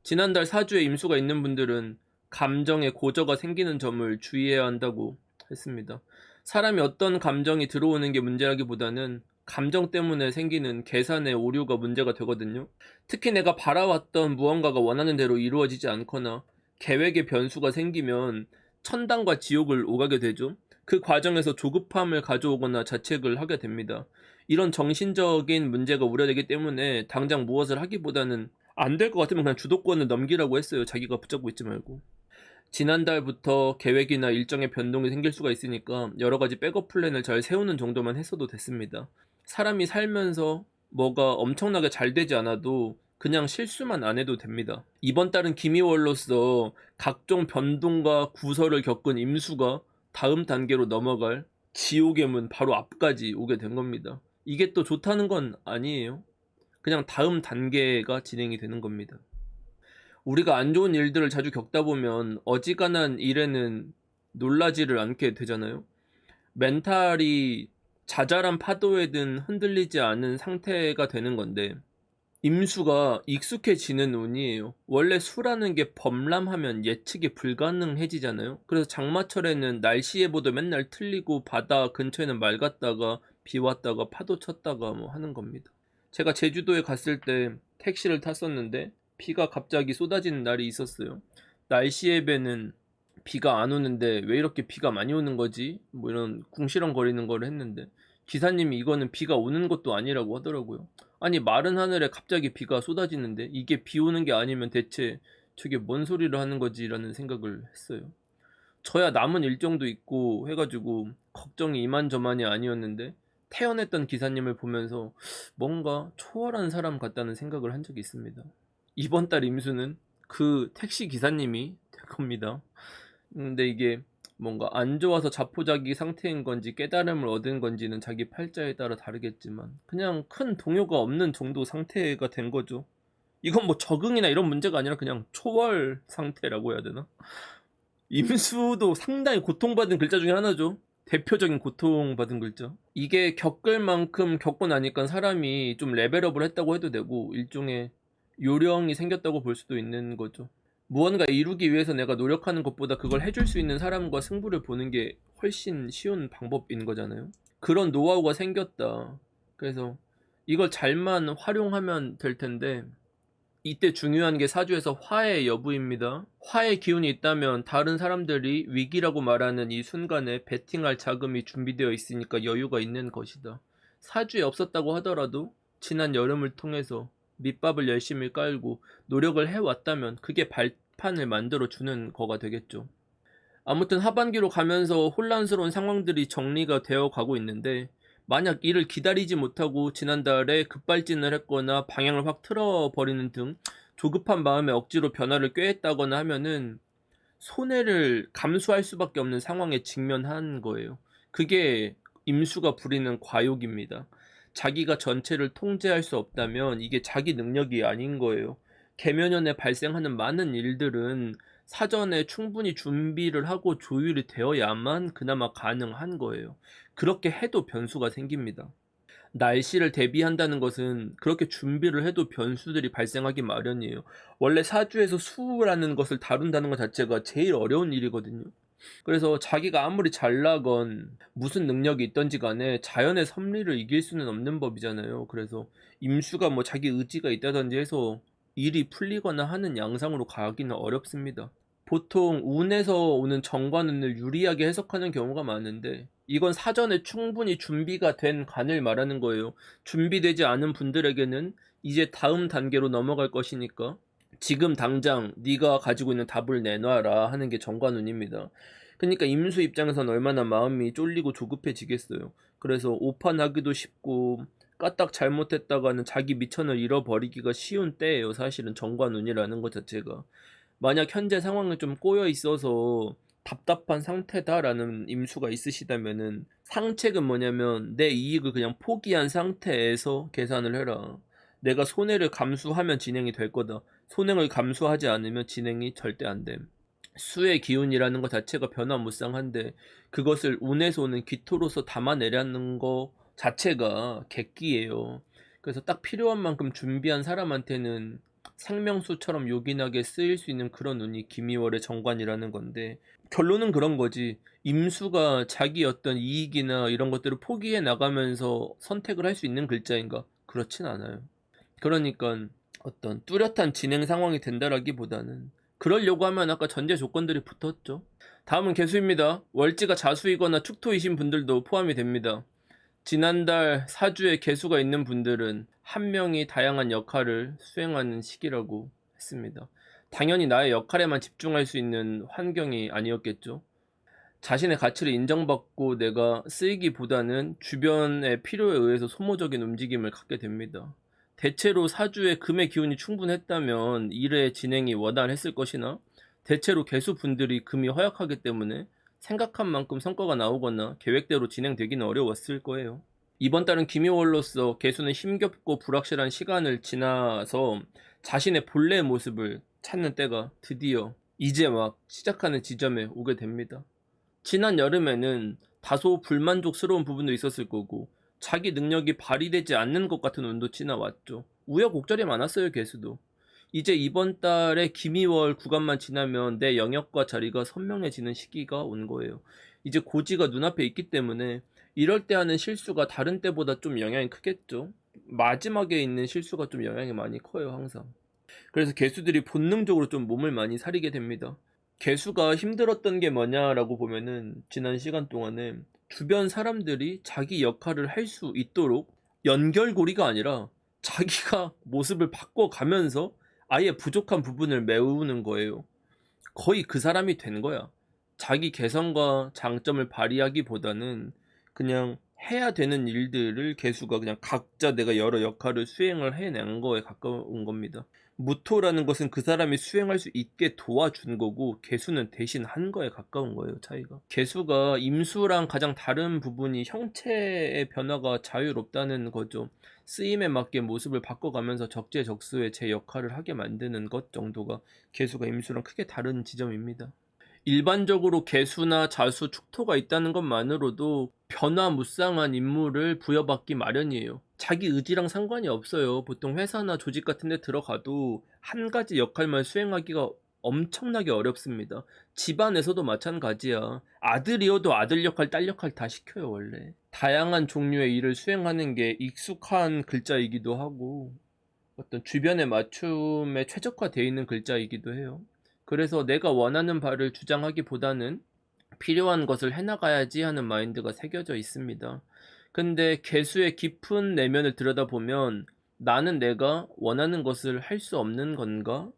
지난달 사주에 임수가 있는 분들은 감정에 고저가 생기는 점을 주의해야 한다고 했습니다. 사람이 어떤 감정이 들어오는 게 문제라기보다는 감정 때문에 생기는 계산의 오류가 문제가 되거든요. 특히 내가 바라왔던 무언가가 원하는 대로 이루어지지 않거나 계획의 변수가 생기면 천당과 지옥을 오가게 되죠. 그 과정에서 조급함을 가져오거나 자책을 하게 됩니다. 이런 정신적인 문제가 우려되기 때문에 당장 무엇을 하기보다는 안 될 것 같으면 그냥 주도권을 넘기라고 했어요. 자기가 붙잡고 있지 말고. 지난달부터 계획이나 일정의 변동이 생길 수가 있으니까 여러 가지 백업 플랜을 잘 세우는 정도만 했어도 됐습니다. 사람이 살면서 뭐가 엄청나게 잘 되지 않아도 그냥 실수만 안 해도 됩니다. 이번 달은 기미월로서 각종 변동과 구설을 겪은 임수가 다음 단계로 넘어갈 지옥의 문 바로 앞까지 오게 된 겁니다. 이게 또 좋다는 건 아니에요. 그냥 다음 단계가 진행이 되는 겁니다. 우리가 안 좋은 일들을 자주 겪다 보면 어지간한 일에는 놀라지를 않게 되잖아요. 멘탈이 자잘한 파도에든 흔들리지 않은 상태가 되는 건데 임수가 익숙해지는 운이에요. 원래 수라는 게 범람하면 예측이 불가능해지잖아요. 그래서 장마철에는 날씨 예보도 맨날 틀리고 바다 근처에는 맑았다가 비 왔다가 파도 쳤다가 뭐 하는 겁니다. 제가 제주도에 갔을 때 택시를 탔었는데 비가 갑자기 쏟아지는 날이 있었어요. 날씨 예배는 비가 안 오는데 왜 이렇게 비가 많이 오는 거지? 뭐 이런 궁시렁거리는 거를 했는데 기사님이 이거는 비가 오는 것도 아니라고 하더라고요. 아니 마른 하늘에 갑자기 비가 쏟아지는데 이게 비 오는 게 아니면 대체 저게 뭔 소리를 하는 거지라는 생각을 했어요. 저야 남은 일정도 있고 해가지고 걱정이 이만저만이 아니었는데 태연했던 기사님을 보면서 뭔가 초월한 사람 같다는 생각을 한 적이 있습니다. 이번 달 임수는 그 택시 기사님이 될 겁니다. 근데 이게 뭔가 안 좋아서 자포자기 상태인 건지 깨달음을 얻은 건지는 자기 팔자에 따라 다르겠지만 그냥 큰 동요가 없는 정도 상태가 된 거죠. 이건 뭐 적응이나 이런 문제가 아니라 그냥 초월 상태라고 해야 되나? 임수도 상당히 고통받은 글자 중에 하나죠. 대표적인 고통받은 글자. 이게 겪을 만큼 겪고 나니까 사람이 좀 레벨업을 했다고 해도 되고 일종의 요령이 생겼다고 볼 수도 있는 거죠. 무언가 이루기 위해서 내가 노력하는 것보다 그걸 해줄 수 있는 사람과 승부를 보는 게 훨씬 쉬운 방법인 거잖아요. 그런 노하우가 생겼다. 그래서 이걸 잘만 활용하면 될 텐데 이때 중요한 게 사주에서 화의 여부입니다. 화의 기운이 있다면 다른 사람들이 위기라고 말하는 이 순간에 베팅할 자금이 준비되어 있으니까 여유가 있는 것이다. 사주에 없었다고 하더라도 지난 여름을 통해서 밑밥을 열심히 깔고 노력을 해왔다면 그게 발판을 만들어주는 거가 되겠죠. 아무튼 하반기로 가면서 혼란스러운 상황들이 정리가 되어 가고 있는데 만약 이를 기다리지 못하고 지난달에 급발진을 했거나 방향을 확 틀어버리는 등 조급한 마음에 억지로 변화를 꾀했다거나 하면은 손해를 감수할 수밖에 없는 상황에 직면한 거예요. 그게 임수가 부리는 과욕입니다. 자기가 전체를 통제할 수 없다면 이게 자기 능력이 아닌 거예요. 계면연에 발생하는 많은 일들은 사전에 충분히 준비를 하고 조율이 되어야만 그나마 가능한 거예요. 그렇게 해도 변수가 생깁니다. 날씨를 대비한다는 것은 그렇게 준비를 해도 변수들이 발생하기 마련이에요. 원래 사주에서 수라는 것을 다룬다는 것 자체가 제일 어려운 일이거든요. 그래서 자기가 아무리 잘나건 무슨 능력이 있던지 간에 자연의 섭리를 이길 수는 없는 법이잖아요. 그래서 임수가 뭐 자기 의지가 있다든지 해서 일이 풀리거나 하는 양상으로 가기는 어렵습니다. 보통 운에서 오는 정관운을 유리하게 해석하는 경우가 많은데 이건 사전에 충분히 준비가 된 간을 말하는 거예요. 준비되지 않은 분들에게는 이제 다음 단계로 넘어갈 것이니까 지금 당장 네가 가지고 있는 답을 내놔라 하는 게 정관운입니다. 그러니까 임수 입장에서는 얼마나 마음이 쫄리고 조급해지겠어요. 그래서 오판하기도 쉽고 까딱 잘못했다가는 자기 미천을 잃어버리기가 쉬운 때예요. 사실은 정관운이라는 것 자체가. 만약 현재 상황에 좀 꼬여 있어서 답답한 상태다라는 임수가 있으시다면은, 상책은 뭐냐면 내 이익을 그냥 포기한 상태에서 계산을 해라. 내가 손해를 감수하면 진행이 될 거다. 손해를 감수하지 않으면 진행이 절대 안 됨. 수의 기운이라는 것 자체가 변화무쌍한데, 그것을 운에서 오는 기토로서 담아내려는 거 자체가 객기예요. 그래서 딱 필요한 만큼 준비한 사람한테는 생명수처럼 요긴하게 쓰일 수 있는 그런 운이 김이월의 정관이라는 건데, 결론은 그런 거지. 임수가 자기 어떤 이익이나 이런 것들을 포기해 나가면서 선택을 할 수 있는 글자인가? 그렇진 않아요. 그러니까 어떤 뚜렷한 진행 상황이 된다라기보다는, 그러려고 하면 아까 전제 조건들이 붙었죠. 다음은 개수입니다. 월지가 자수이거나 축토이신 분들도 포함이 됩니다. 지난달 사주에 개수가 있는 분들은 한 명이 다양한 역할을 수행하는 시기라고 했습니다. 당연히 나의 역할에만 집중할 수 있는 환경이 아니었겠죠. 자신의 가치를 인정받고 내가 쓰이기보다는 주변의 필요에 의해서 소모적인 움직임을 갖게 됩니다. 대체로 사주에 금의 기운이 충분했다면 일의 진행이 원활했을 것이나, 대체로 개수분들이 금이 허약하기 때문에 생각한 만큼 성과가 나오거나 계획대로 진행되기는 어려웠을 거예요. 이번 달은 기묘월로서 개수는 힘겹고 불확실한 시간을 지나서 자신의 본래의 모습을 찾는 때가 드디어 이제 막 시작하는 지점에 오게 됩니다. 지난 여름에는 다소 불만족스러운 부분도 있었을 거고, 자기 능력이 발휘되지 않는 것 같은 운도 지나왔죠. 우여곡절이 많았어요, 개수도. 이제 이번 달에 기미월 구간만 지나면 내 영역과 자리가 선명해지는 시기가 온 거예요. 이제 고지가 눈앞에 있기 때문에 이럴 때 하는 실수가 다른 때보다 좀 영향이 크겠죠. 마지막에 있는 실수가 좀 영향이 많이 커요, 항상. 그래서 개수들이 본능적으로 좀 몸을 많이 사리게 됩니다. 개수가 힘들었던 게 뭐냐라고 보면은, 지난 시간 동안에 주변 사람들이 자기 역할을 할 수 있도록 연결고리가 아니라 자기가 모습을 바꿔가면서 아예 부족한 부분을 메우는 거예요. 거의 그 사람이 된 거야. 자기 개성과 장점을 발휘하기보다는 그냥 해야 되는 일들을 개수가 그냥 각자 내가 여러 역할을 수행을 해낸 거에 가까운 겁니다. 무토라는 것은 그 사람이 수행할 수 있게 도와준 거고, 개수는 대신 한 거에 가까운 거예요, 차이가. 개수가 임수랑 가장 다른 부분이 형체의 변화가 자유롭다는 거죠. 쓰임에 맞게 모습을 바꿔가면서 적재적소에 제 역할을 하게 만드는 것 정도가 개수가 임수랑 크게 다른 지점입니다. 일반적으로 개수나 자수, 축토가 있다는 것만으로도 변화무쌍한 임무를 부여받기 마련이에요. 자기 의지랑 상관이 없어요. 보통 회사나 조직 같은 데 들어가도 한 가지 역할만 수행하기가 엄청나게 어렵습니다. 집안에서도 마찬가지야. 아들이어도 아들 역할, 딸 역할 다 시켜요, 원래. 다양한 종류의 일을 수행하는 게 익숙한 글자이기도 하고, 어떤 주변의 맞춤에 최적화되어 있는 글자이기도 해요. 그래서 내가 원하는 바를 주장하기보다는 필요한 것을 해나가야지 하는 마인드가 새겨져 있습니다. 근데 개수의 깊은 내면을 들여다보면, 나는 내가 원하는 것을 할 수 없는 건가?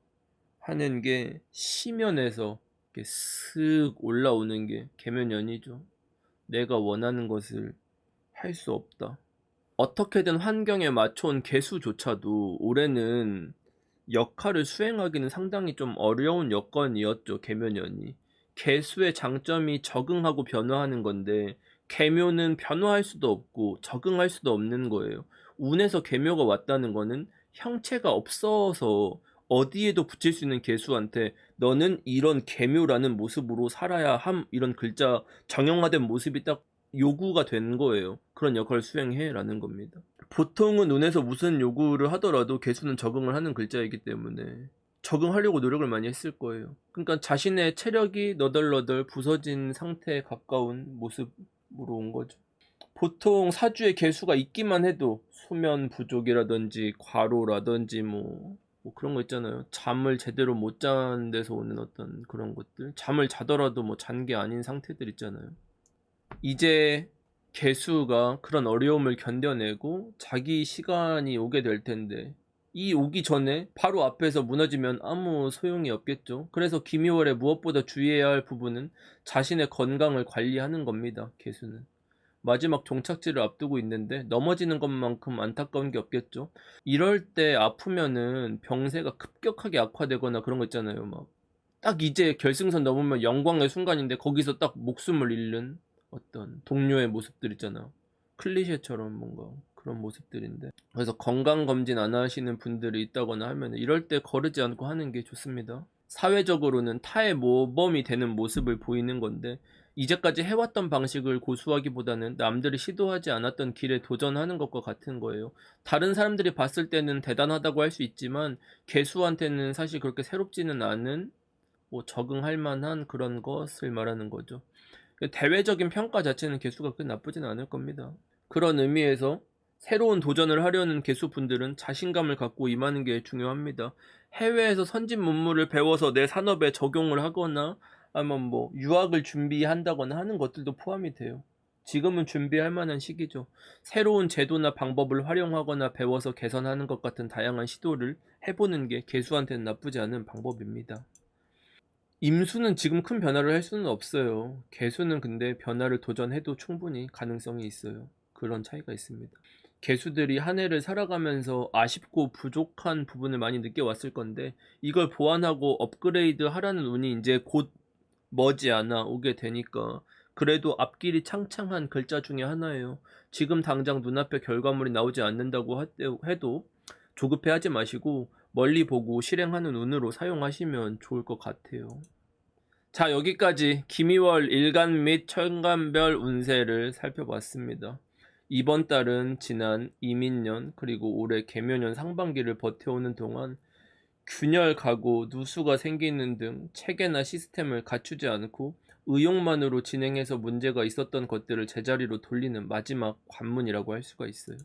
하는 게 심연에서 이렇게 슥 올라오는 게 계면연이죠. 내가 원하는 것을 할 수 없다. 어떻게든 환경에 맞춰온 개수조차도 올해는 역할을 수행하기는 상당히 좀 어려운 여건이었죠, 계묘년이. 개수의 장점이 적응하고 변화하는 건데, 계묘는 변화할 수도 없고 적응할 수도 없는 거예요. 운에서 계묘가 왔다는 거는 형체가 없어서 어디에도 붙일 수 있는 개수한테 너는 이런 계묘라는 모습으로 살아야 함, 이런 글자 정형화된 모습이 딱 요구가 된 거예요. 그런 역할을 수행해 라는 겁니다. 보통은 운에서 무슨 요구를 하더라도 개수는 적응을 하는 글자이기 때문에 적응하려고 노력을 많이 했을 거예요. 그러니까 자신의 체력이 너덜너덜 부서진 상태에 가까운 모습으로 온 거죠. 보통 사주에 개수가 있기만 해도 수면 부족이라든지 과로라든지 뭐 그런 거 있잖아요. 잠을 제대로 못 자는 데서 오는 어떤 그런 것들, 잠을 자더라도 뭐 잔 게 아닌 상태들 있잖아요. 이제 개수가 그런 어려움을 견뎌내고 자기 시간이 오게 될 텐데, 이 오기 전에 바로 앞에서 무너지면 아무 소용이 없겠죠. 그래서 김이월에 무엇보다 주의해야 할 부분은 자신의 건강을 관리하는 겁니다, 개수는. 마지막 종착지를 앞두고 있는데 넘어지는 것만큼 안타까운 게 없겠죠. 이럴 때 아프면은 병세가 급격하게 악화되거나 그런 거 있잖아요. 막 딱 이제 결승선 넘으면 영광의 순간인데 거기서 딱 목숨을 잃는 어떤 동료의 모습들 있잖아요. 클리셰처럼 뭔가 그런 모습들인데, 그래서 건강검진 안 하시는 분들이 있다거나 하면 이럴 때 거르지 않고 하는 게 좋습니다. 사회적으로는 타의 모범이 되는 모습을 보이는 건데, 이제까지 해왔던 방식을 고수하기보다는 남들이 시도하지 않았던 길에 도전하는 것과 같은 거예요. 다른 사람들이 봤을 때는 대단하다고 할 수 있지만 개수한테는 사실 그렇게 새롭지는 않은, 뭐 적응할 만한 그런 것을 말하는 거죠. 대외적인 평가 자체는 개수가 그렇게 나쁘진 않을 겁니다. 그런 의미에서 새로운 도전을 하려는 개수분들은 자신감을 갖고 임하는 게 중요합니다. 해외에서 선진 문물을 배워서 내 산업에 적용을 하거나 아니면 뭐 유학을 준비한다거나 하는 것들도 포함이 돼요. 지금은 준비할 만한 시기죠. 새로운 제도나 방법을 활용하거나 배워서 개선하는 것 같은 다양한 시도를 해보는 게 개수한테는 나쁘지 않은 방법입니다. 임수는 지금 큰 변화를 할 수는 없어요. 개수는 근데 변화를 도전해도 충분히 가능성이 있어요. 그런 차이가 있습니다. 개수들이 한 해를 살아가면서 아쉽고 부족한 부분을 많이 느껴왔을 건데, 이걸 보완하고 업그레이드 하라는 운이 이제 곧 머지않아 오게 되니까 그래도 앞길이 창창한 글자 중에 하나예요. 지금 당장 눈앞에 결과물이 나오지 않는다고 해도 조급해하지 마시고 멀리 보고 실행하는 운으로 사용하시면 좋을 것 같아요. 자, 여기까지 김이월 일간 및 천간별 운세를 살펴봤습니다. 이번 달은 지난 이민년 그리고 올해 개묘년 상반기를 버텨오는 동안 균열 가고 누수가 생기는 등 체계나 시스템을 갖추지 않고 의욕만으로 진행해서 문제가 있었던 것들을 제자리로 돌리는 마지막 관문이라고 할 수가 있어요.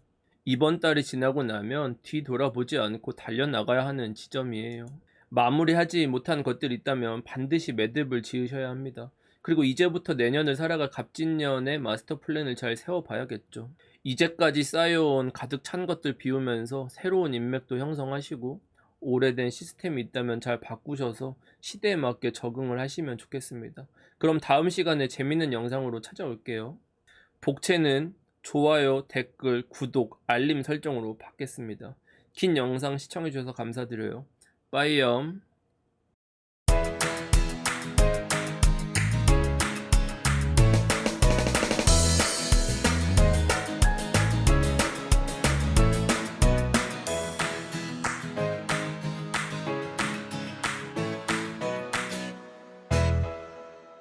이번 달이 지나고 나면 뒤돌아보지 않고 달려나가야 하는 지점이에요. 마무리하지 못한 것들이 있다면 반드시 매듭을 지으셔야 합니다. 그리고 이제부터 내년을 살아갈 갑진년의 마스터 플랜을 잘 세워봐야겠죠. 이제까지 쌓여온 가득 찬 것들 비우면서 새로운 인맥도 형성하시고, 오래된 시스템이 있다면 잘 바꾸셔서 시대에 맞게 적응을 하시면 좋겠습니다. 그럼 다음 시간에 재밌는 영상으로 찾아올게요. 복채는 좋아요, 댓글, 구독, 알림 설정으로 받겠습니다. 긴 영상 시청해주셔서 감사드려요. 빠이염.